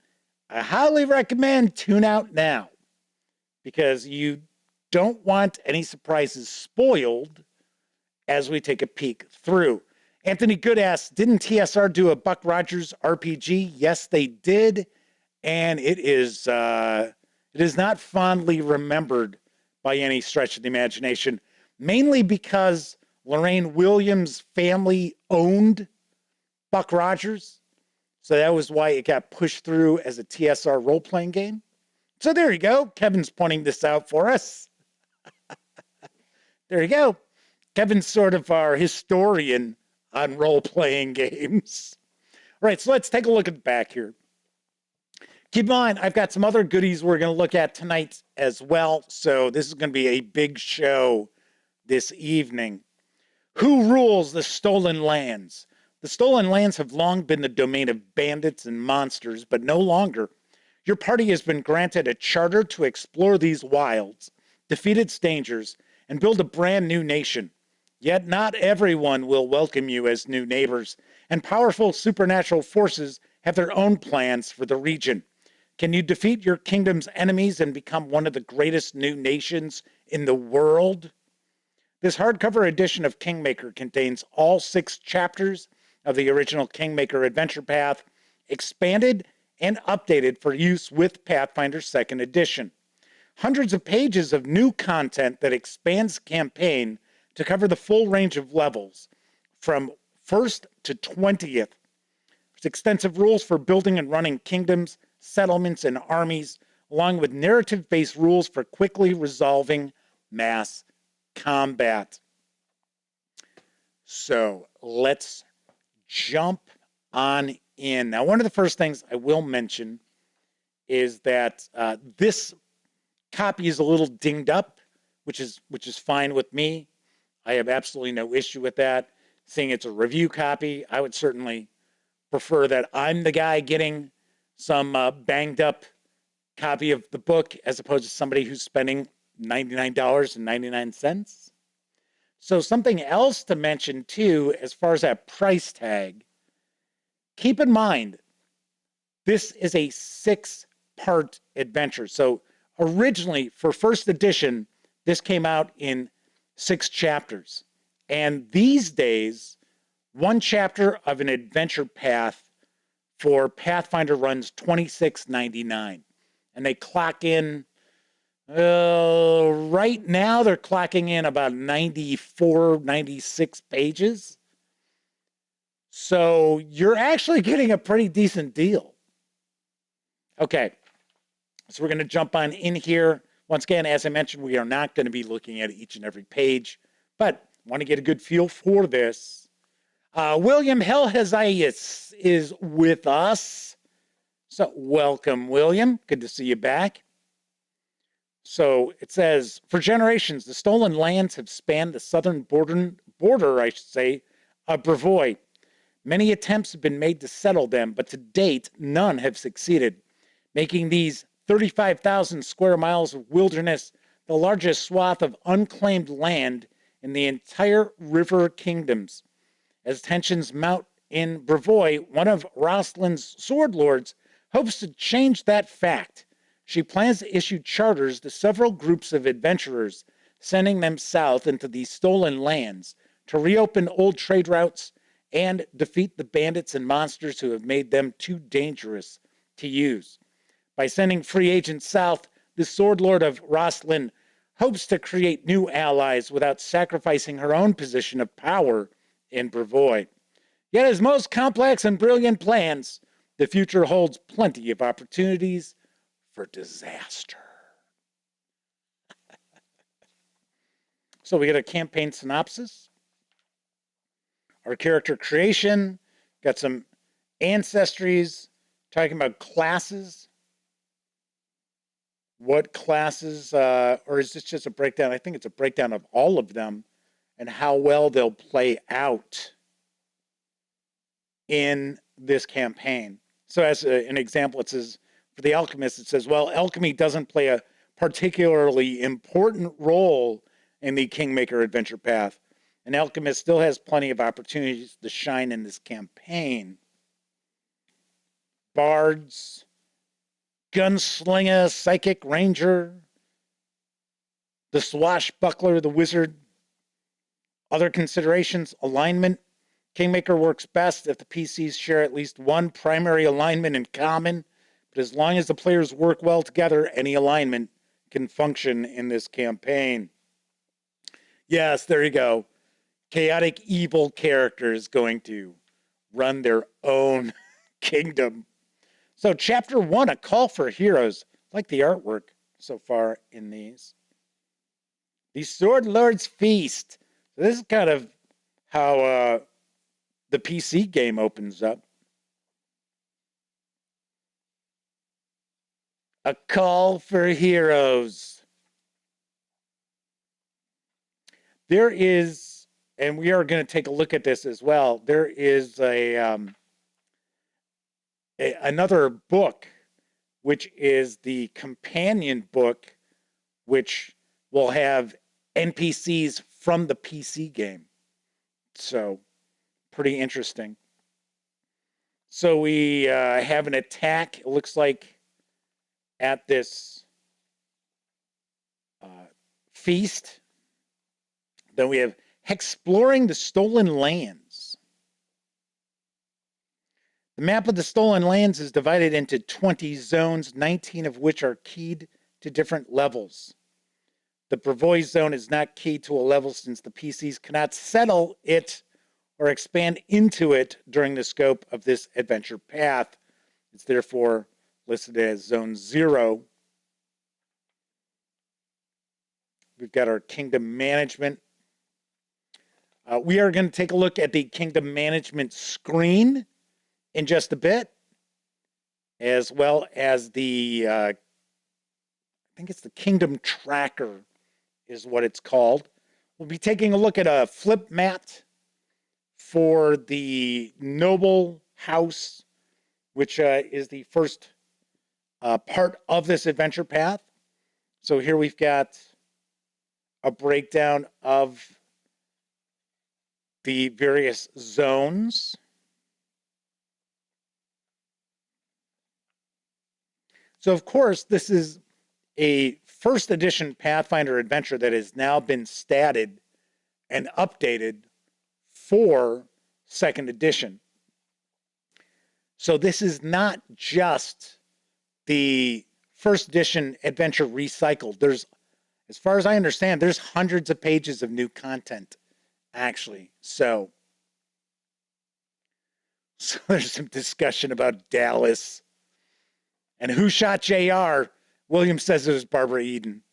I highly recommend tune out now, because you don't want any surprises spoiled as we take a peek through. Anthony Good asks, didn't TSR do a Buck Rogers RPG? Yes, they did. And it is not fondly remembered by any stretch of the imagination, mainly because Lorraine Williams' family owned Buck Rogers. So that was why it got pushed through as a TSR role-playing game. So there you go. Kevin's pointing this out for us. There you go. Kevin's sort of our historian on role-playing games. All right, so let's take a look at the back here. Keep in mind, I've got some other goodies we're going to look at tonight as well. So this is going to be a big show this evening. Who rules the stolen lands? The stolen lands have long been the domain of bandits and monsters, but no longer. Your party has been granted a charter to explore these wilds, defeat its dangers, and build a brand new nation. Yet not everyone will welcome you as new neighbors, and powerful supernatural forces have their own plans for the region. Can you defeat your kingdom's enemies and become one of the greatest new nations in the world? This hardcover edition of Kingmaker contains all 6 chapters of the original Kingmaker adventure path, expanded and updated for use with Pathfinder 2nd edition. Hundreds of pages of new content that expands the campaign to cover the full range of levels, from 1st to 20th. There's extensive rules for building and running kingdoms, settlements, and armies, along with narrative-based rules for quickly resolving mass combat. So let's jump on in. Now, one of the first things I will mention is that this copy is a little dinged up, which is fine with me. I have absolutely no issue with that. Seeing it's a review copy, I would certainly prefer that I'm the guy getting some banged up copy of the book as opposed to somebody who's spending $99.99. So something else to mention too, as far as that price tag, keep in mind, this is a 6-part adventure. So originally for 1st edition, this came out in 6 chapters. And these days, 1 chapter of an adventure path for Pathfinder runs $26.99. And they clock in Right now, they're clocking in about 94, 96 pages. So you're actually getting a pretty decent deal. Okay, so we're going to jump on in here. Once again, as I mentioned, we are not going to be looking at each and every page, but want to get a good feel for this. William Helhesias is with us. So welcome, William. Good to see you back. So it says, for generations, the stolen lands have spanned the southern border, I should say, of Bravoy. Many attempts have been made to settle them, but to date, none have succeeded, making these 35,000 square miles of wilderness the largest swath of unclaimed land in the entire river kingdoms. As tensions mount in Bravoy, one of Roslin's sword lords hopes to change that fact. She plans to issue charters to several groups of adventurers, sending them south into these stolen lands to reopen old trade routes and defeat the bandits and monsters who have made them too dangerous to use. By sending free agents south, the sword lord of Roslin hopes to create new allies without sacrificing her own position of power in Bravoy. Yet as most complex and brilliant plans, the future holds plenty of opportunities for disaster. So we get a campaign synopsis, our character creation, got some ancestries, talking about classes. What classes, or is this just a breakdown? I think it's a breakdown of all of them and how well they'll play out in this campaign. So as an example, it says, for the alchemist, it says, well, alchemy doesn't play a particularly important role in the Kingmaker adventure path. An alchemist still has plenty of opportunities to shine in this campaign. Bards, gunslinger, psychic, ranger, the swashbuckler, the wizard. Other considerations, alignment. Kingmaker works best if the PCs share at least one primary alignment in common, but as long as the players work well together, any alignment can function in this campaign. Yes, there you go. Chaotic evil characters going to run their own kingdom. So chapter 1, a call for heroes. I like the artwork so far in these. The Sword Lord's Feast. So this is kind of how the PC game opens up. A call for heroes. There is, and we are going to take a look at this as well. There is another book, which is the companion book, which will have NPCs from the PC game. So, pretty interesting. So we have an attack, it looks like, at this feast. Then we have exploring the stolen lands. The map of the stolen lands is divided into 20 zones, 19 of which are keyed to different levels. The Bravoy zone is not keyed to a level since the PCs cannot settle it or expand into it during the scope of this adventure path. It's therefore listed as Zone 0. We've got our kingdom management. We are going to take a look at the kingdom management screen in just a bit, as well as the, I think it's the kingdom tracker is what it's called. We'll be taking a look at a flip mat for the noble house, which is the first part of this adventure path. So here we've got a breakdown of the various zones. So of course, this is a first edition Pathfinder adventure that has now been statted and updated for second edition. So this is not just the first edition adventure recycled. There's, as far as I understand, there's hundreds of pages of new content, actually. So there's some discussion about Dallas. And who shot JR? William says it was Barbara Eden.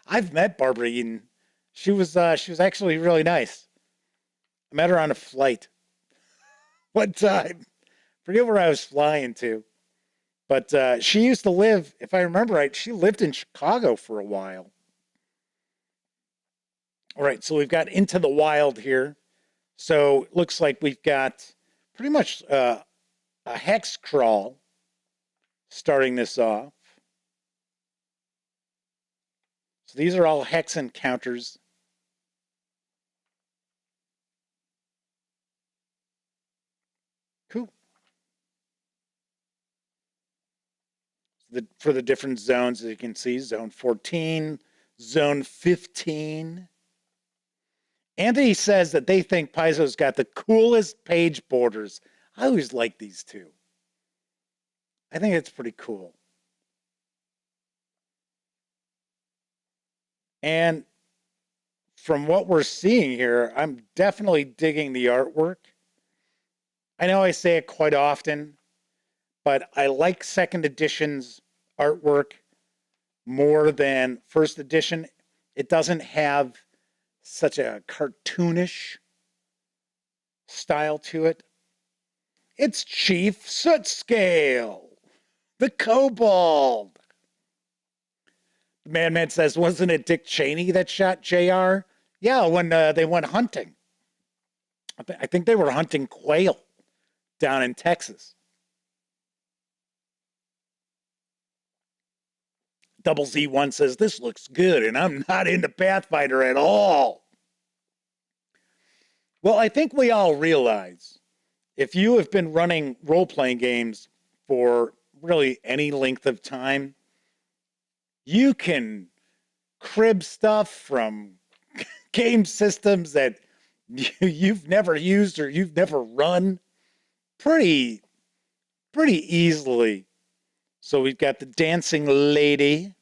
I've met Barbara Eden. She was actually really nice. I met her on a flight one time. Forget where I was flying to. But she used to live, if I remember right, she lived in Chicago for a while. All right, so we've got Into the Wild here. So it looks like we've got pretty much a hex crawl starting this off. So these are all hex encounters. Cool. For the different zones, as you can see, zone 14, zone 15. Anthony says that they think Paizo's got the coolest page borders. I always like these two. I think it's pretty cool. And from what we're seeing here, I'm definitely digging the artwork. I know I say it quite often, but I like second edition's artwork more than first edition. It doesn't have such a cartoonish style to it. It's Chief Sootscale, the Kobold. Man says, wasn't it Dick Cheney that shot JR? Yeah, when they went hunting. I think they were hunting quail down in Texas. Double Z1 says, this looks good, and I'm not into Pathfinder at all. Well, I think we all realize if you have been running role-playing games for really any length of time, you can crib stuff from game systems that you've never used or you've never run pretty easily. So we've got the dancing lady.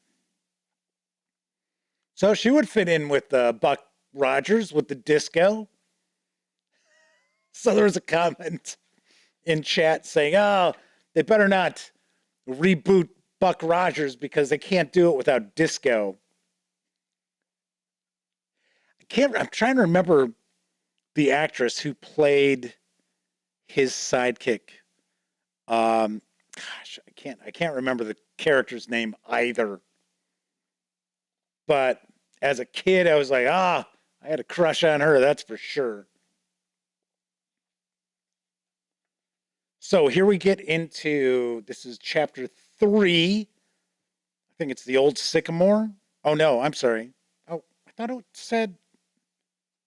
So she would fit in with Buck Rogers with the disco. So there was a comment in chat saying, oh, they better not reboot Buck Rogers because they can't do it without disco. I'm trying to remember the actress who played his sidekick. Gosh, I can't remember the character's name either. But as a kid, I was like, I had a crush on her, that's for sure. So here we get into, this is chapter 3. I think it's the old sycamore. Oh, no, I'm sorry. Oh, I thought it said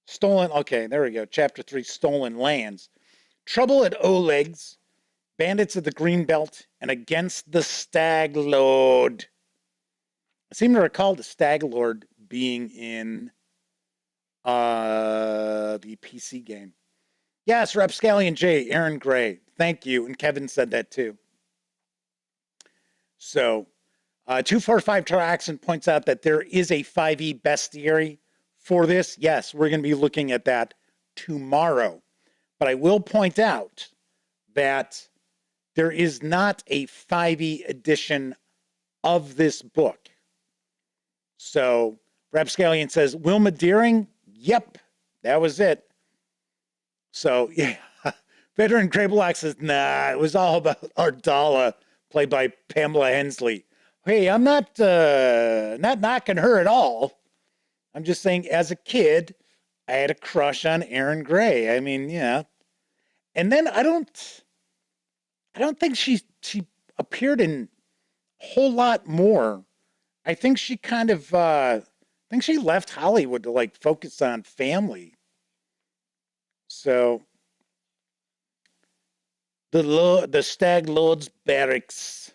stolen. Okay, there we go. Chapter 3, Stolen Lands. Trouble at Oleg's, Bandits of the Greenbelt, and Against the Stag Lord. I seem to recall the Stag Lord being in the PC game. Yes, Rapscallion J, Aaron Gray. Thank you. And Kevin said that too. So, 245 Taraxon points out that there is a 5e bestiary for this. Yes, we're going to be looking at that tomorrow. But I will point out that there is not a 5e edition of this book. So, Rapscallion says, Wilma Deering? Yep, that was it. So, yeah. Veteran Grayblock says, nah, it was all about Ardala, played by Pamela Hensley. Hey, I'm not knocking her at all. I'm just saying, as a kid, I had a crush on Aaron Gray. I mean, yeah. And then I don't think she appeared in a whole lot more. I think she kind of, I think she left Hollywood to like focus on family. So, the Stag Lord's Barracks.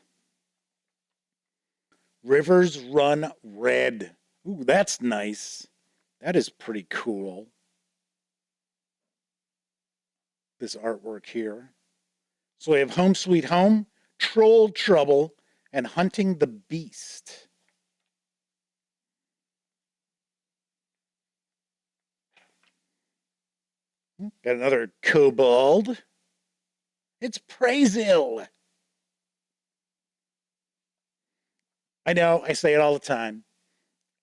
Rivers Run Red. Ooh, that's nice. That is pretty cool. This artwork here. So we have Home Sweet Home, Troll Trouble, and Hunting the Beast. Got another kobold. It's Paizo. I know, I say it all the time.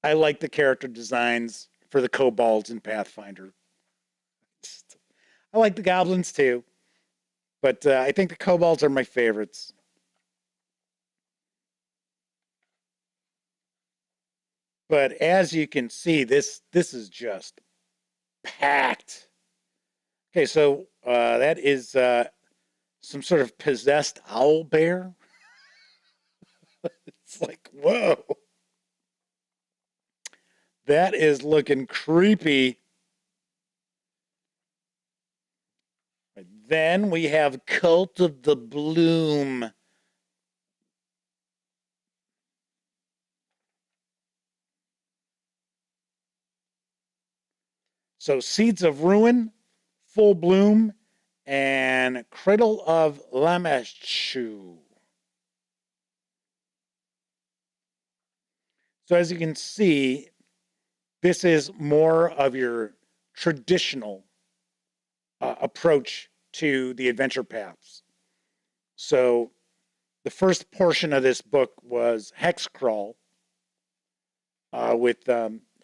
I like the character designs for the kobolds in Pathfinder. I like the goblins too, but I think the kobolds are my favorites. But as you can see, this is just packed. Okay, so that is some sort of possessed owl bear. It's like, whoa. That is looking creepy. Then we have Cult of the Bloom. So Seeds of Ruin, Full Bloom, and Cradle of Lamashtu. So as you can see, this is more of your traditional approach to the adventure paths. So the first portion of this book was Hex Crawl with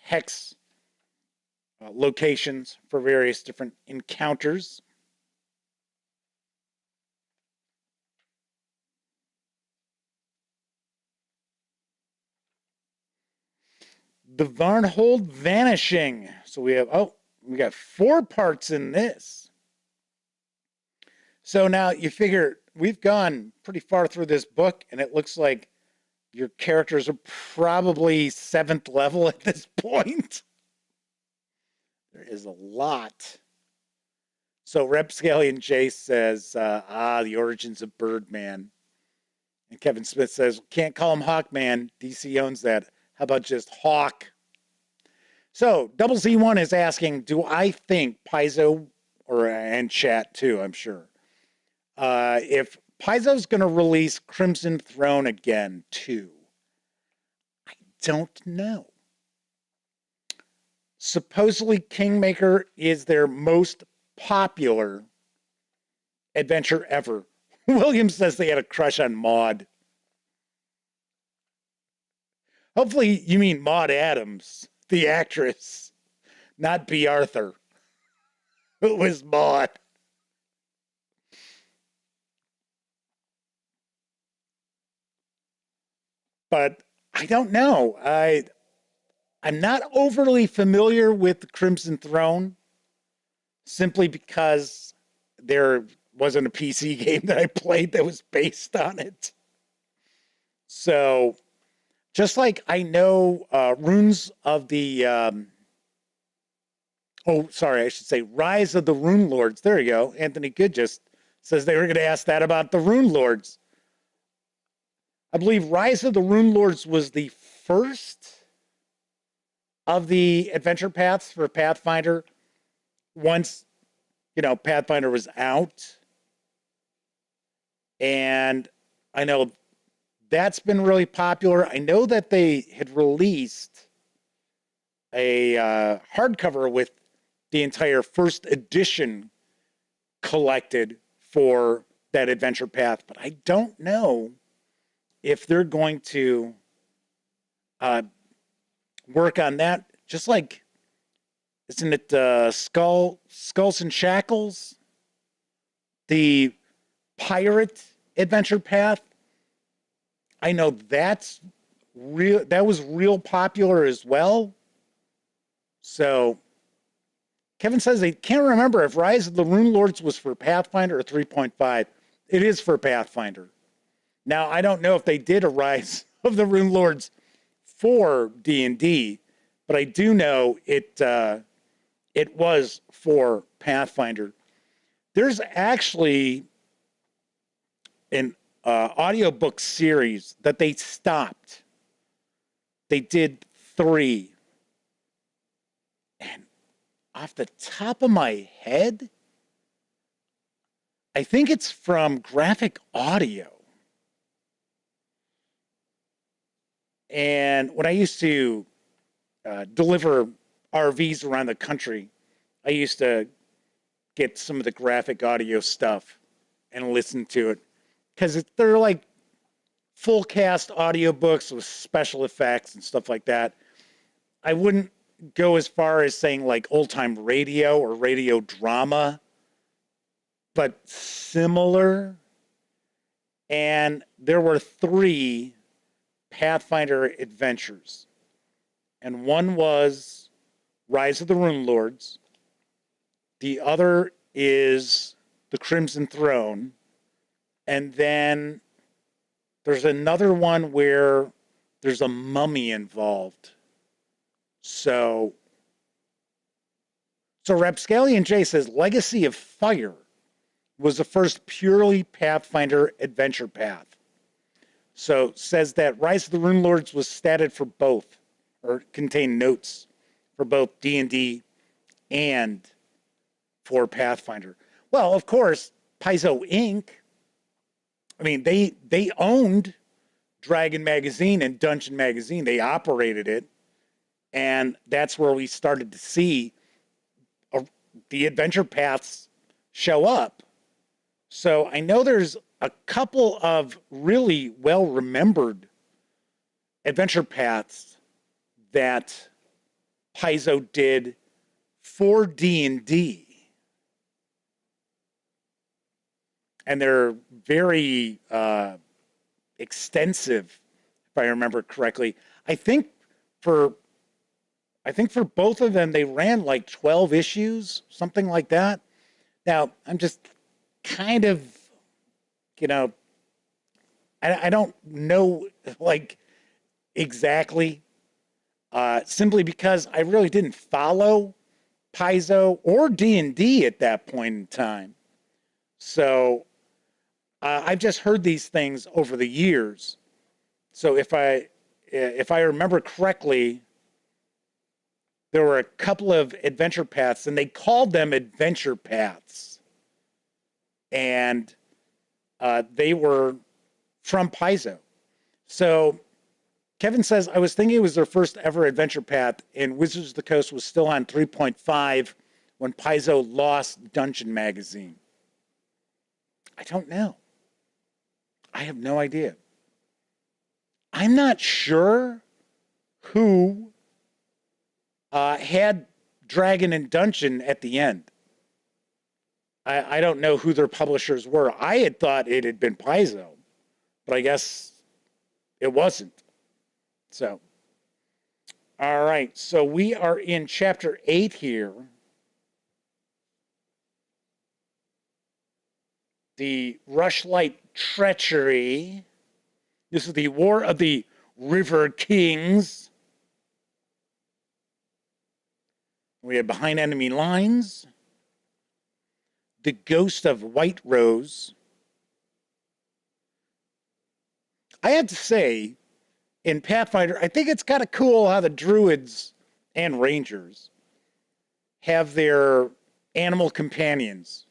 hex locations for various different encounters. The Varnhold Vanishing. So we got 4 parts in this. So now you figure we've gone pretty far through this book, and it looks like your characters are probably 7th level at this point. There is a lot. So Rapscallion Jace says, the origins of Birdman. And Kevin Smith says, can't call him Hawkman. DC owns that. How about just Hawk? So Double Z1 is asking, do I think Paizo, and chat too, I'm sure, if Paizo's going to release Crimson Throne again too? I don't know. Supposedly Kingmaker is their most popular adventure ever. William says they had a crush on Maud. Hopefully you mean Maud Adams, the actress, not B. Arthur. Who was Maud? But I don't know. I'm not overly familiar with the Crimson Throne, simply because there wasn't a PC game that I played that was based on it. So, just like I know Runes of the... I should say Rise of the Rune Lords. There you go. Anthony Good just says they were going to ask that about the Rune Lords. I believe Rise of the Rune Lords was the first of the adventure paths for Pathfinder once, Pathfinder was out. And I know that's been really popular. I know that they had released a hardcover with the entire first edition collected for that adventure path, but I don't know if they're going to work on that. Just like, isn't it Skulls and Shackles? The pirate adventure path? I know that's real. That was real popular as well. So Kevin says they can't remember if Rise of the Rune Lords was for Pathfinder or 3.5. It is for Pathfinder. Now, I don't know if they did a Rise of the Rune Lords for D&D, but I do know it was for Pathfinder. There's actually an audiobook series that they stopped. They did 3. And off the top of my head, I think it's from Graphic Audio. And when I used to deliver RVs around the country, I used to get some of the graphic audio stuff and listen to it because they're like full cast audiobooks with special effects and stuff like that. I wouldn't go as far as saying like old time radio or radio drama, but similar. And there were 3 Pathfinder adventures. And one was Rise of the Rune Lords. The other is The Crimson Throne. And then there's another one where there's a mummy involved. So Rapscallion J says Legacy of Fire was the first purely Pathfinder adventure path. So says that Rise of the Rune Lords was statted for both, or contained notes for both D&D and for Pathfinder. Well, of course, Paizo Inc. I mean, they owned Dragon Magazine and Dungeon Magazine. They operated it, and that's where we started to see the adventure paths show up. So I know there's a couple of really well-remembered adventure paths that Paizo did for D&D. And they're very extensive, if I remember correctly. I think for both of them, they ran like 12 issues, something like that. Now, I'm just kind of, I don't know, like, exactly, simply because I really didn't follow Paizo or D&D at that point in time. So I've just heard these things over the years. So if I remember correctly, there were a couple of adventure paths, and they called them adventure paths. And they were from Paizo. So Kevin says, I was thinking it was their first ever adventure path, and Wizards of the Coast was still on 3.5 when Paizo lost Dungeon Magazine. I don't know. I have no idea. I'm not sure who had Dragon and Dungeon at the end. I don't know who their publishers were. I had thought it had been Paizo, but I guess it wasn't. So, all right. So we are in chapter 8 here. The Rushlight Treachery. This is the War of the River Kings. We have Behind Enemy Lines. The Ghost of White Rose. I have to say, in Pathfinder, I think it's kind of cool how the Druids and Rangers have their animal companions.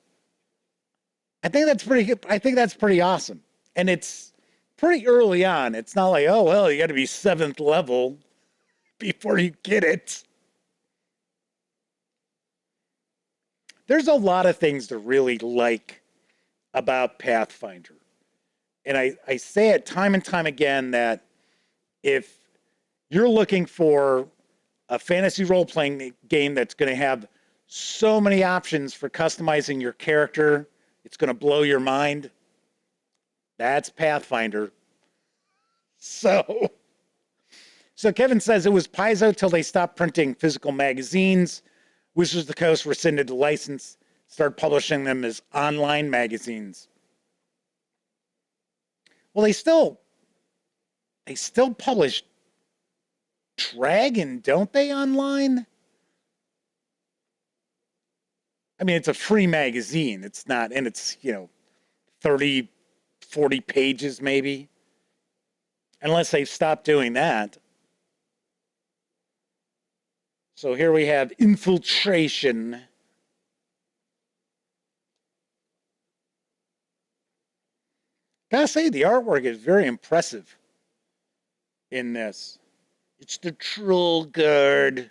I think that's pretty good. I think that's pretty awesome. And it's pretty early on. It's not like, oh, well, you got to be 7th level before you get it. There's a lot of things to really like about Pathfinder. And I say it time and time again that if you're looking for a fantasy role-playing game that's going to have so many options for customizing your character, it's going to blow your mind, that's Pathfinder. So Kevin says it was Paizo till they stopped printing physical magazines. Wizards of the Coast rescinded the license, started publishing them as online magazines. Well, they still publish Dragon, don't they, online? I mean, it's a free magazine. It's not, and it's, 30, 40 pages maybe. Unless they've stopped doing that. So here we have Infiltration. Gotta say, the artwork is very impressive. in this. It's the Troll Guard.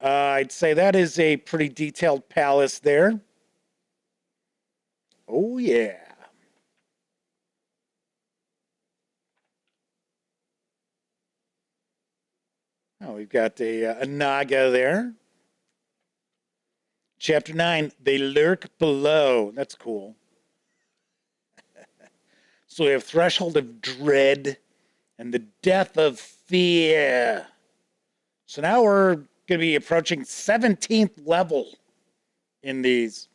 I'd say that is a pretty detailed palace there. Oh, yeah. Oh, we've got a Naga there. Chapter 9, They Lurk Below. That's cool. So we have Threshold of Dread and the Death of Fear. So now we're going to be approaching 17th level in these.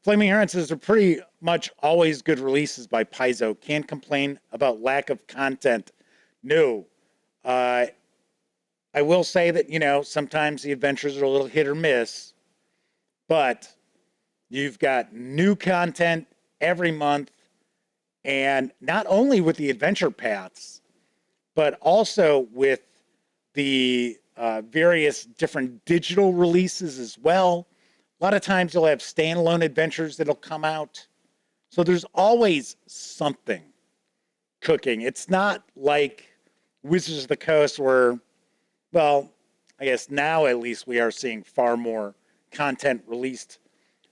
Flaming Herons are pretty much always good releases by Paizo. Can't complain about lack of content. No. I will say that, you know, sometimes the adventures are a little hit or miss, but you've got new content every month, and not only with the adventure paths, but also with the various different digital releases as well. A lot of times you'll have standalone adventures that'll come out. So there's always something cooking. It's not like Wizards of the Coast where, well, I guess now at least we are seeing far more content released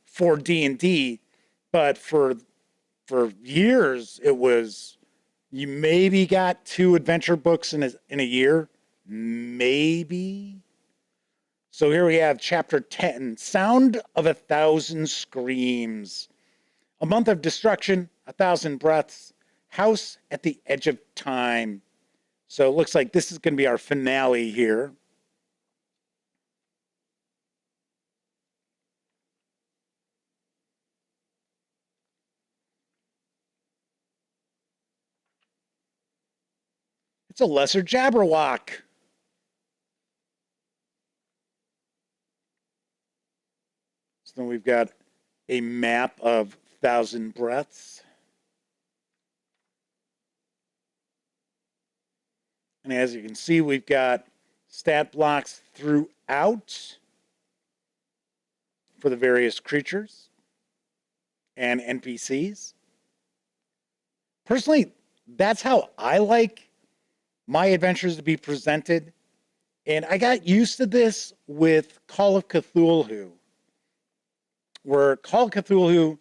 for D&D, but for years it was you maybe got 2 adventure books in a year, maybe. So here we have chapter 10, Sound of 1,000 Screams. A month of destruction, 1,000 breaths, house at the edge of time. So it looks like this is going to be our finale here. It's a lesser Jabberwock. So then we've got a map of 1,000 breaths. And as you can see, we've got stat blocks throughout for the various creatures and NPCs. Personally, that's how I like my adventures to be presented. And I got used to this with Call of Cthulhu, where Call of Cthulhu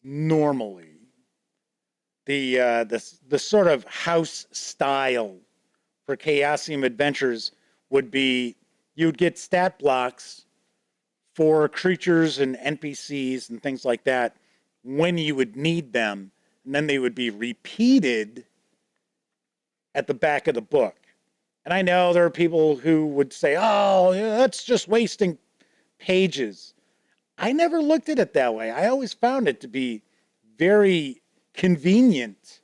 normally, the sort of house style for Chaosium adventures would be you would get stat blocks for creatures and NPCs and things like that when you would need them, and then they would be repeated at the back of the book. And I know there are people who would say, oh, yeah, that's just wasting pages. I never looked at it that way. I always found it to be very convenient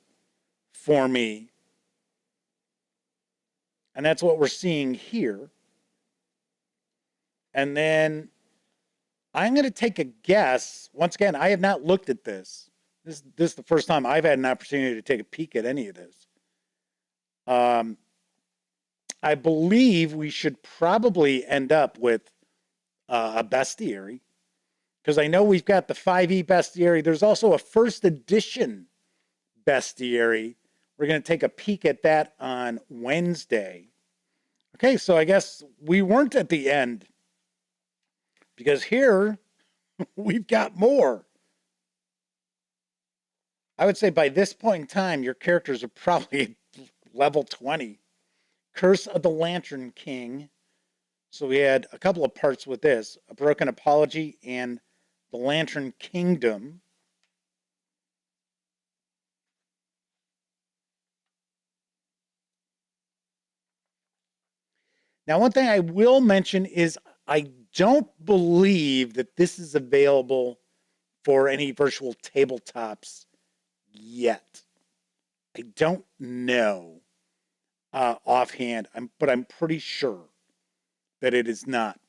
for me. And that's what we're seeing here. And then I'm going to take a guess. Once again, I have not looked at this. This is the first time I've had an opportunity to take a peek at any of this. I believe we should probably end up with a bestiary, because I know we've got the 5e bestiary. There's also a first edition bestiary. We're going to take a peek at that on Wednesday. Okay, so I guess we weren't at the end, because here we've got more. I would say by this point in time, your characters are probably level 20. Curse of the Lantern King. So we had a couple of parts with this, A Broken Apology and the Lantern Kingdom. Now, one thing I will mention is I don't believe that this is available for any virtual tabletops yet. I don't know offhand, but I'm pretty sure that it is not.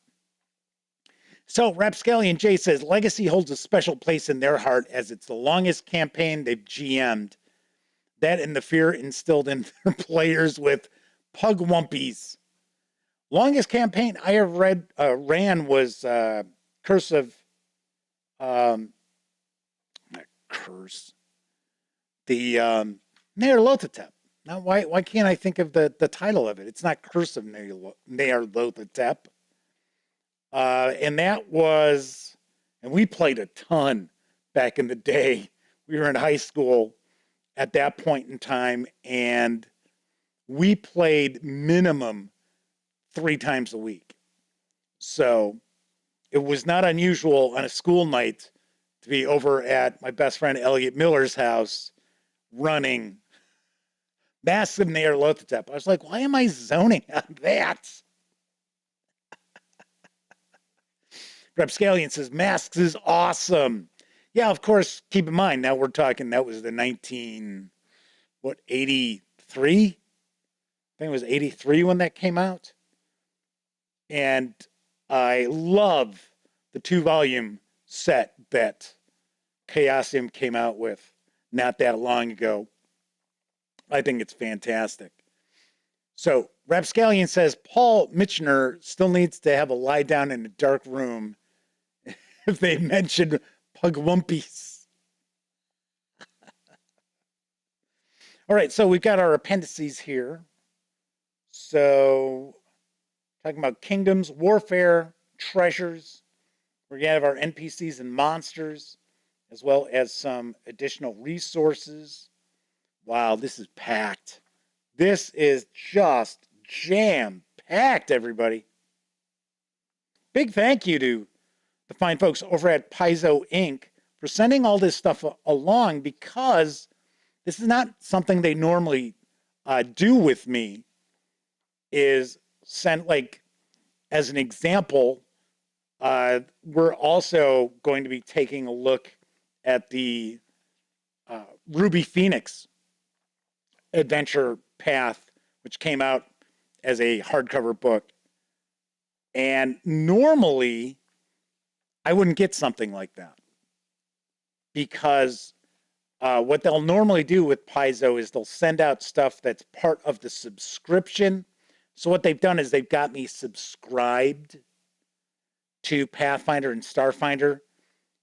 So Rapscallion J says, Legacy holds a special place in their heart as it's the longest campaign they've GM'd. That and the fear instilled in their players with Pugwumpies. Longest campaign I ever ran was Curse of... not Curse. the Nyarlathotep. Now, why can't I think of the title of it? It's not Curse of Nyarlathotep. And that was, and we played a ton back in the day. We were in high school at that point in time, and we played minimum 3 times a week. So it was not unusual on a school night to be over at my best friend Elliot Miller's house running Masks of Nyarlathotep. I was like, why am I zoning on that? Rapscallion says, Masks is awesome. Yeah, of course, keep in mind, now we're talking, that was the 83? I think it was 83 when that came out. And I love the 2-volume set that Chaosium came out with not that long ago. I think it's fantastic. So Rapscallion says Paul Mitchner still needs to have a lie down in a dark room if they mention Pugwumpies. All right, so we've got our appendices here. So talking about kingdoms, warfare, treasures. We're going to have our NPCs and monsters, as well as some additional resources. Wow, this is packed. This is just jam-packed, everybody. Big thank you to the fine folks over at Paizo Inc. for sending all this stuff along, because this is not something they normally do with me, is send, like, as an example, we're also going to be taking a look at the Ruby Phoenix adventure path, which came out as a hardcover book. And normally, I wouldn't get something like that, because what they'll normally do with Paizo is they'll send out stuff that's part of the subscription. So what they've done is they've got me subscribed to Pathfinder and Starfinder.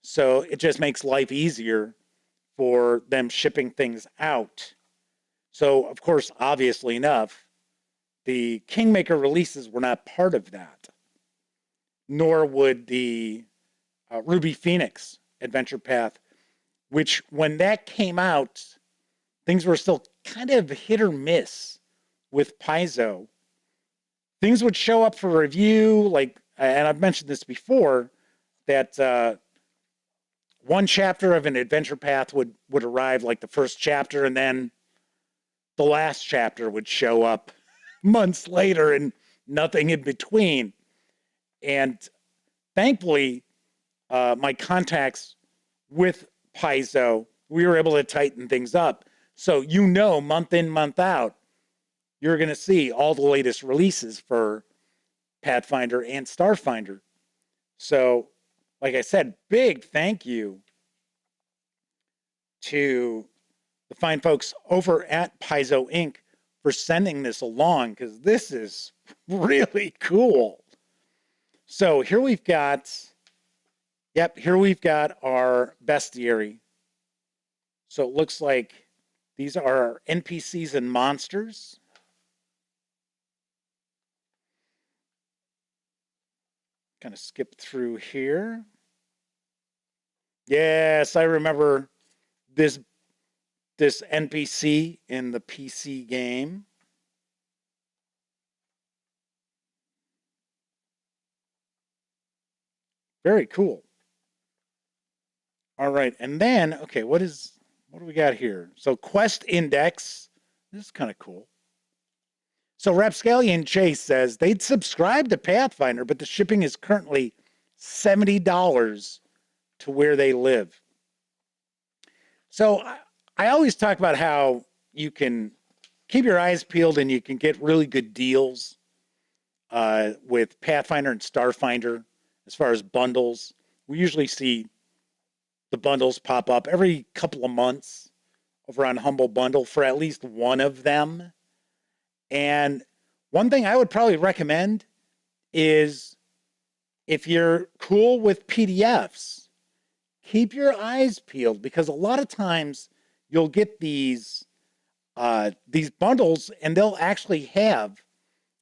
So it just makes life easier for them shipping things out. So, of course, obviously enough, the Kingmaker releases were not part of that, nor would the Ruby Phoenix adventure path, which when that came out, things were still kind of hit or miss with Paizo. Things would show up for review, like, and I've mentioned this before, that one chapter of an adventure path would arrive, like the first chapter, and then the last chapter would show up months later and nothing in between. And thankfully, my contacts with Paizo, we were able to tighten things up. So, month in, month out, you're going to see all the latest releases for Pathfinder and Starfinder. So, like I said, big thank you to the fine folks over at Paizo Inc. for sending this along, because this is really cool. So here we've got, our bestiary. So it looks like these are our NPCs and monsters. Kind of skip through here. Yes, I remember this NPC in the PC game. Very cool. All right, and then, okay, what do we got here? So quest index, this is kind of cool. So Rapscallion Chase says they'd subscribe to Pathfinder, but the shipping is currently $70 to where they live. So I always talk about how you can keep your eyes peeled and you can get really good deals with Pathfinder and Starfinder as far as bundles. We usually see the bundles pop up every couple of months over on Humble Bundle for at least one of them. And one thing I would probably recommend is, if you're cool with PDFs, keep your eyes peeled, because a lot of times you'll get these bundles, and they'll actually have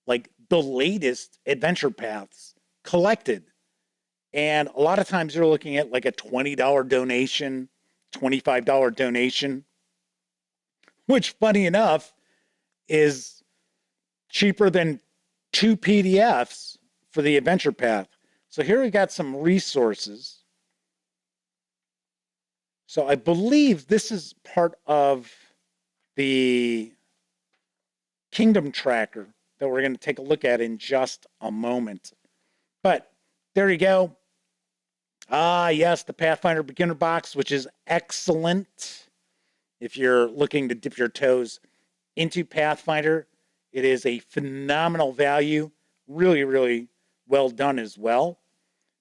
like the latest adventure paths collected. And a lot of times you're looking at like a $20 donation, $25 donation, which, funny enough, is cheaper than 2 PDFs for the adventure path. So here we got some resources. So I believe this is part of the Kingdom Tracker that we're going to take a look at in just a moment. But there you go. Ah, yes, the Pathfinder Beginner Box, which is excellent if you're looking to dip your toes into Pathfinder. It is a phenomenal value. Really, really well done as well.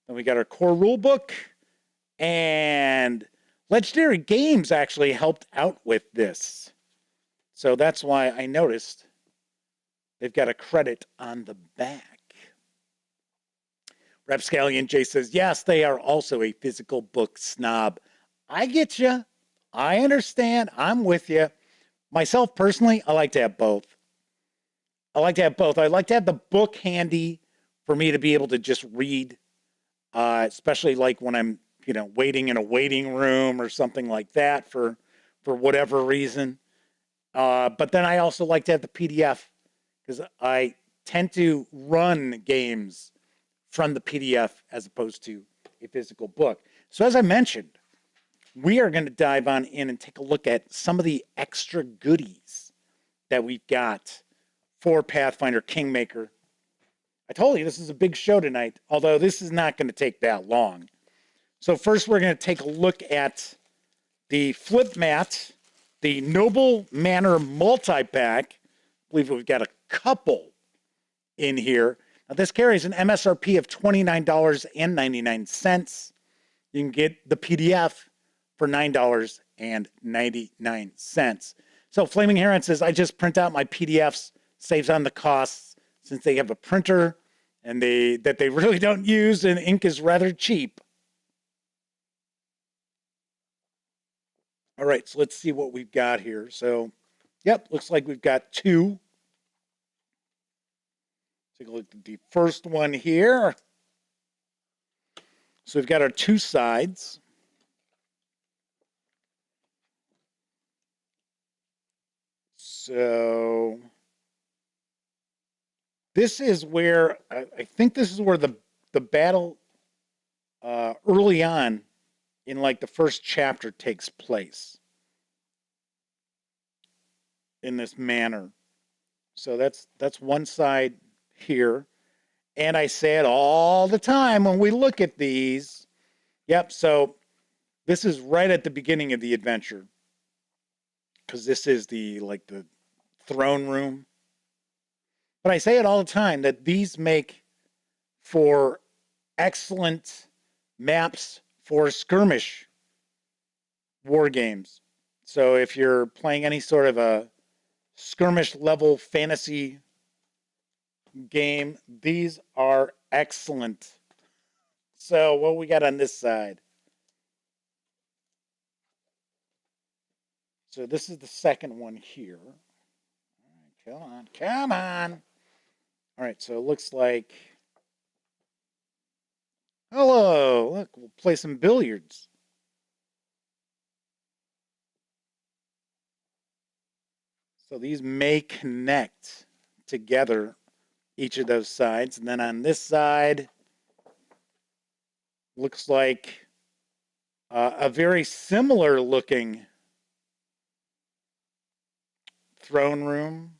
Then we got our core rule book, and Legendary Games actually helped out with this. So that's why I noticed they've got a credit on the back. Rapscallion J says, yes, they are also a physical book snob. I get you. I understand. I'm with you. Myself, personally, I like to have both. I like to have the book handy for me to be able to just read, especially like when I'm, waiting in a waiting room or something like that for whatever reason. But then I also like to have the PDF because I tend to run games from the PDF as opposed to a physical book. So as I mentioned, we are going to dive on in and take a look at some of the extra goodies that we've got for Pathfinder Kingmaker. I told you this is a big show tonight, although this is not going to take that long. So first we're going to take a look at the flip mat, the Noble Manor multi-pack. I believe we've got a couple in here. Now, this carries an MSRP of $29.99. You can get the PDF for $9.99. So Flaming Heron says, I just print out my PDFs, saves on the costs since they have a printer and that they really don't use, and ink is rather cheap. All right, so let's see what we've got here. So, yep, looks like we've got two. Take a look at the first one here. So we've got our two sides. So this is where, I think this is where the battle early on in like the first chapter takes place in this manor. So that's one side here. And I say it all the time when we look at these. Yep, so this is right at the beginning of the adventure, because this is the throne room. But I say it all the time that these make for excellent maps for skirmish war games. So if you're playing any sort of a skirmish level fantasy game, these are excellent. So what we got on this side? So this is the second one here. All right, come on. All right, so it looks like, hello, look, we'll play some billiards. So these may connect together, each of those sides. And then on this side, looks like a very similar looking throne room.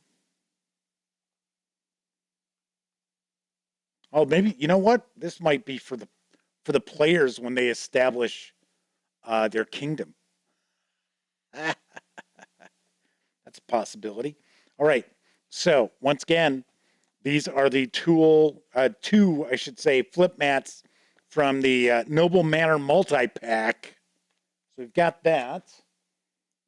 Oh, maybe, you know what? This might be for the players when they establish their kingdom. That's a possibility. All right. So once again, these are the two, I should say, flip mats from the Noble Manor multi-pack. So we've got that.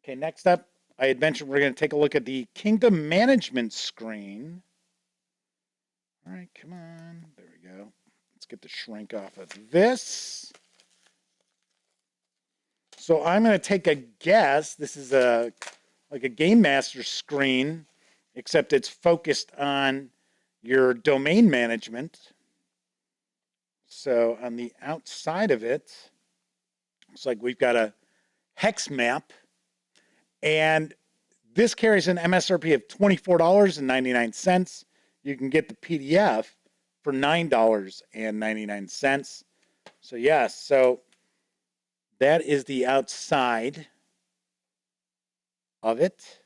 Okay, next up, I had mentioned we're going to take a look at the Kingdom Management Screen. All right, come on. There we go. Let's get the shrink off of this. So I'm going to take a guess. This is like a Game Master screen, except it's focused on your domain management. So on the outside of it, it's like we've got a hex map, and this carries an MSRP of $24.99. You can get the PDF for $9.99. So yes, so that is the outside of it.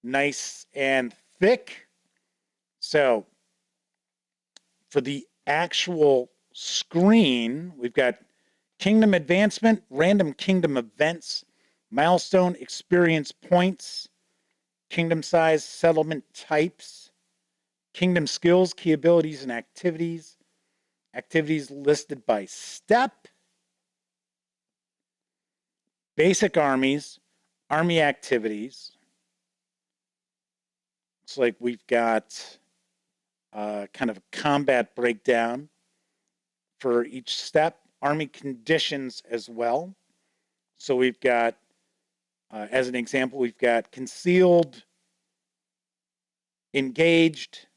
Nice and thick. So for the actual screen, we've got Kingdom Advancement, Random Kingdom Events, Milestone Experience Points, Kingdom Size, Settlement Types, Kingdom Skills, Key Abilities and Activities, activities listed by step, Basic Armies, Army Activities. Looks like we've got kind of a combat breakdown for each step, Army conditions as well. So we've got, as an example, we've got concealed, engaged,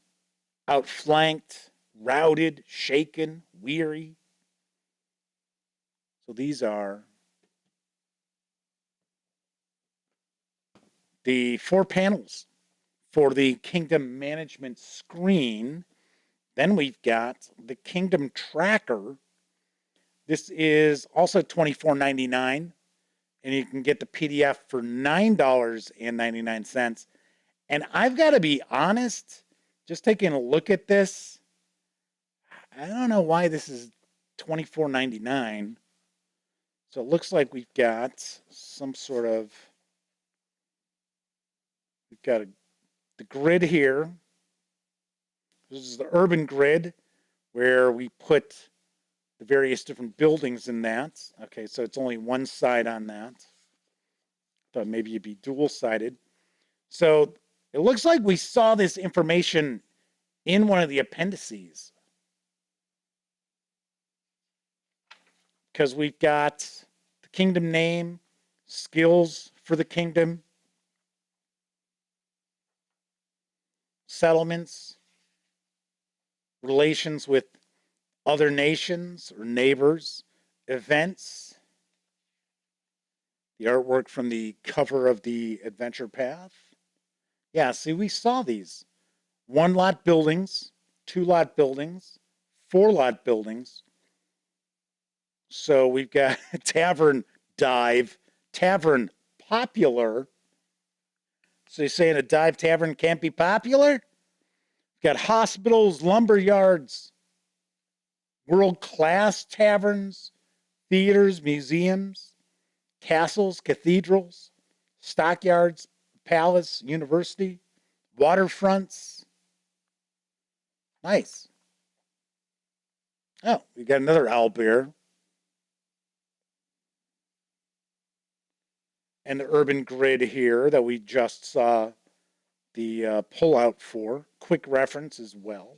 outflanked, routed, shaken, weary. So these are the 4 panels for the Kingdom Management Screen. Then we've got the Kingdom Tracker. This is also $24.99, and you can get the PDF for $9.99. And I've got to be honest, just taking a look at this, I don't know why this is $24.99. So it looks like we've got some sort of, we've got the grid here. This is the urban grid where we put the various different buildings in that. Okay, so it's only one side on that. Thought maybe it'd be dual-sided. So it looks like we saw this information in one of the appendices, because we've got the kingdom name, skills for the kingdom, settlements, relations with other nations or neighbors, events, the artwork from the cover of the adventure path. Yeah, see, we saw these 1-lot buildings, 2-lot buildings, 4-lot buildings. So we've got tavern dive, tavern popular. So you're saying a dive tavern can't be popular? We've got hospitals, lumber yards, world-class taverns, theaters, museums, castles, cathedrals, stockyards, palace, university, waterfronts. Nice. Oh, we got another owlbear. And the urban grid here that we just saw the pullout for. Quick reference as well.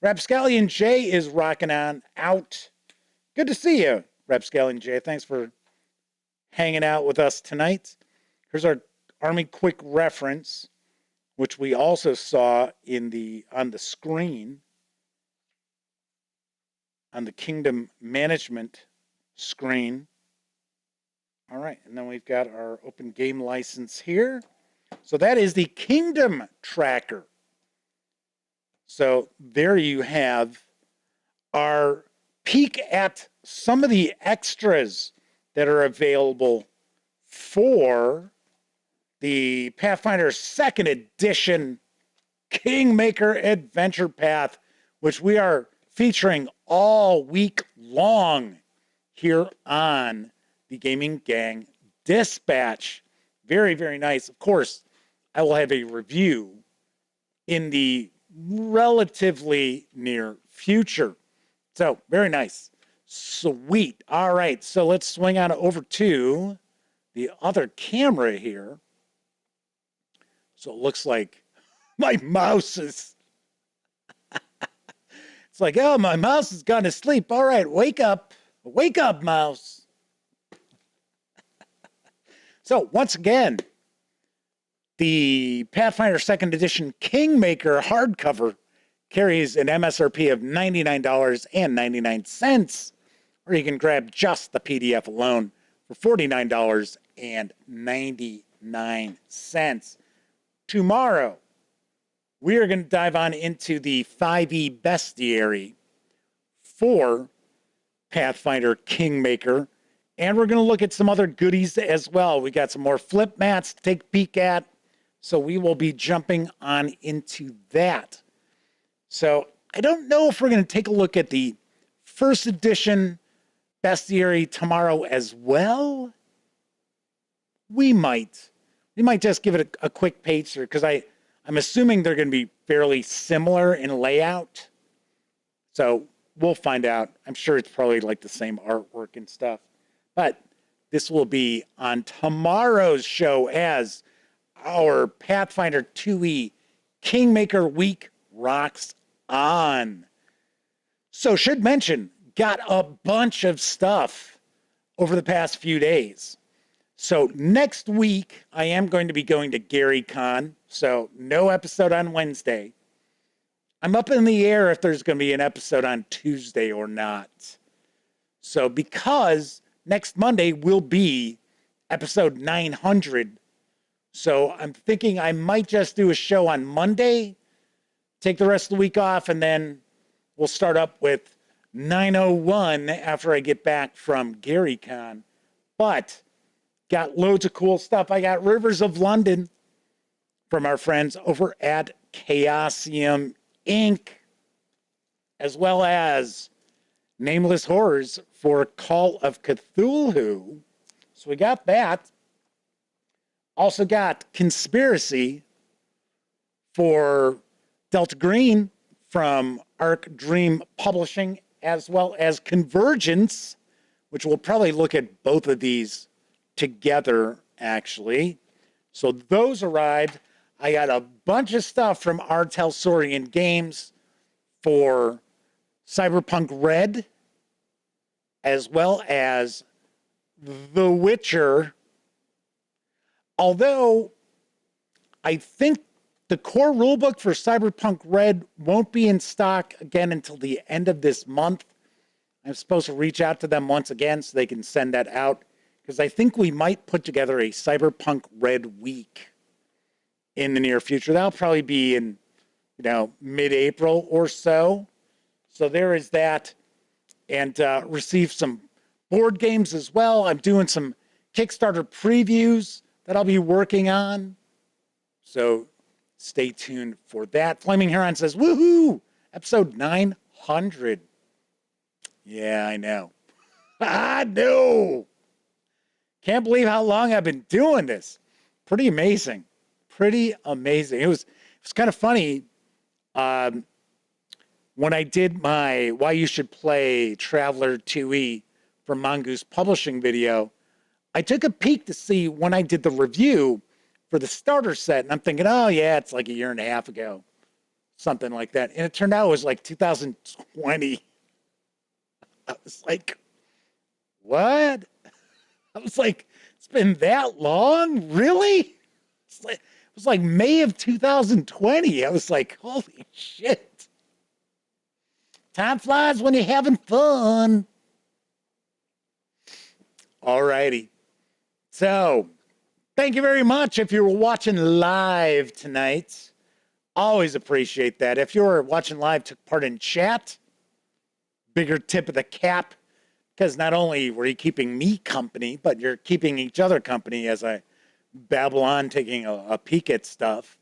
Rapscallion J is rocking on out. Good to see you, Rapscallion J. Thanks for hanging out with us tonight. Here's our Army quick reference, which we also saw on the screen on the Kingdom Management screen. All right, and then we've got our open game license here. So that is the Kingdom Tracker. So there you have our peek at some of the extras that are available for the Pathfinder 2nd Edition Kingmaker Adventure Path, which we are featuring all week long here on the Gaming Gang Dispatch. Very, very nice. Of course, I will have a review in the relatively near future. So, very nice. Sweet. All right, so let's swing on over to the other camera here. So it looks like my mouse is... It's like, oh, my mouse has gone to sleep. All right, wake up. Wake up, mouse. So once again, the Pathfinder 2nd Edition Kingmaker hardcover carries an MSRP of $99.99, or you can grab just the PDF alone for $49.99. Tomorrow, we are going to dive on into the 5e bestiary for Pathfinder Kingmaker, and we're going to look at some other goodies as well. We got some more flip mats to take a peek at, so we will be jumping on into that. So I don't know if we're going to take a look at the 1st edition bestiary tomorrow as well. We might just give it a quick page through, because I'm assuming they're going to be fairly similar in layout. So we'll find out. I'm sure it's probably like the same artwork and stuff. But this will be on tomorrow's show as our Pathfinder 2e Kingmaker Week rocks on. So should mention, got a bunch of stuff over the past few days. So next week, I am going to be going to GaryCon, so no episode on Wednesday. I'm up in the air if there's going to be an episode on Tuesday or not. So because next Monday will be episode 900, so I'm thinking I might just do a show on Monday, take the rest of the week off, and then we'll start up with 901 after I get back from GaryCon. But got loads of cool stuff. I got Rivers of London from our friends over at Chaosium Inc., as well as Nameless Horrors for Call of Cthulhu. So we got that. Also got Conspiracy for Delta Green from Arc Dream Publishing, as well as Convergence, which we'll probably look at both of these together, actually. So those arrived. I got a bunch of stuff from Artelsorian Games for Cyberpunk Red, as well as The Witcher. Although I think the core rulebook for Cyberpunk Red won't be in stock again until the end of this month. I'm supposed to reach out to them once again so they can send that out, because I think we might put together a Cyberpunk Red week in the near future. That'll probably be in, mid-April or so. So there is that. And receive some board games as well. I'm doing some Kickstarter previews that I'll be working on. So stay tuned for that. Flaming Heron says, woohoo! Episode 900. Yeah, I know. I know. Can't believe how long I've been doing this. Pretty amazing. Pretty amazing. It was kind of funny. When I did my Why You Should Play Traveler 2E from Mongoose Publishing video, I took a peek to see when I did the review for the starter set, and I'm thinking, oh yeah, it's like a year and a half ago, something like that. And it turned out it was like 2020. I was like, what? I was like, it's been that long? Really? It was like May of 2020. I was like, holy shit. Time flies when you're having fun. All righty. So, thank you very much if you were watching live tonight. Always appreciate that. If you're watching live, took part in chat, bigger tip of the cap, because not only were you keeping me company, but you're keeping each other company as I babble on, taking a peek at stuff.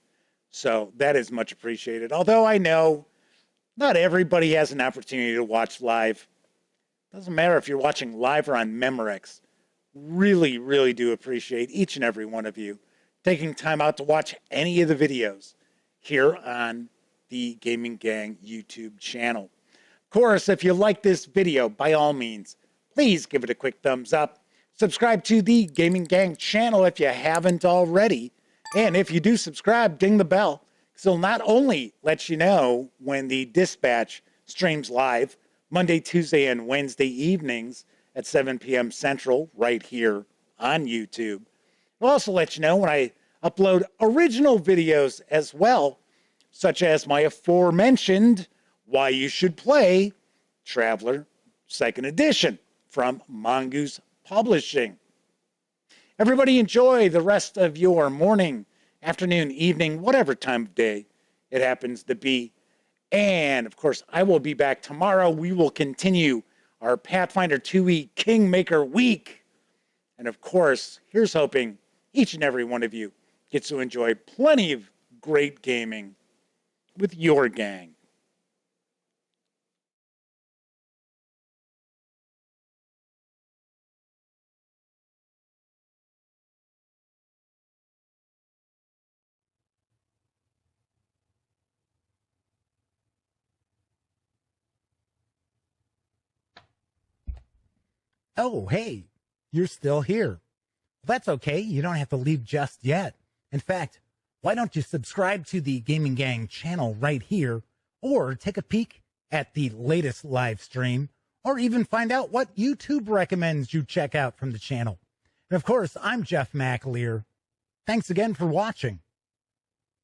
So that is much appreciated. Although I know not everybody has an opportunity to watch live. Doesn't matter if you're watching live or on Memorex. Really, really do appreciate each and every one of you taking time out to watch any of the videos here on the Gaming Gang YouTube channel. Of course, if you like this video, by all means, please give it a quick thumbs up. Subscribe to the Gaming Gang channel if you haven't already. And if you do subscribe, ding the bell, because it'll not only let you know when the Dispatch streams live, Monday, Tuesday, and Wednesday evenings at 7 p.m. Central right here on YouTube. I'll also let you know when I upload original videos as well, such as my aforementioned Why You Should Play Traveler 2nd Edition from Mongoose Publishing. Everybody enjoy the rest of your morning, afternoon, evening, whatever time of day it happens to be. And, of course, I will be back tomorrow. We will continue our Pathfinder 2E Kingmaker Week. And, of course, here's hoping each and every one of you gets to enjoy plenty of great gaming with your gang. Oh, hey, you're still here. That's okay. You don't have to leave just yet. In fact, why don't you subscribe to the Gaming Gang channel right here, or take a peek at the latest live stream, or even find out what YouTube recommends you check out from the channel. And of course, I'm Jeff McAleer. Thanks again for watching.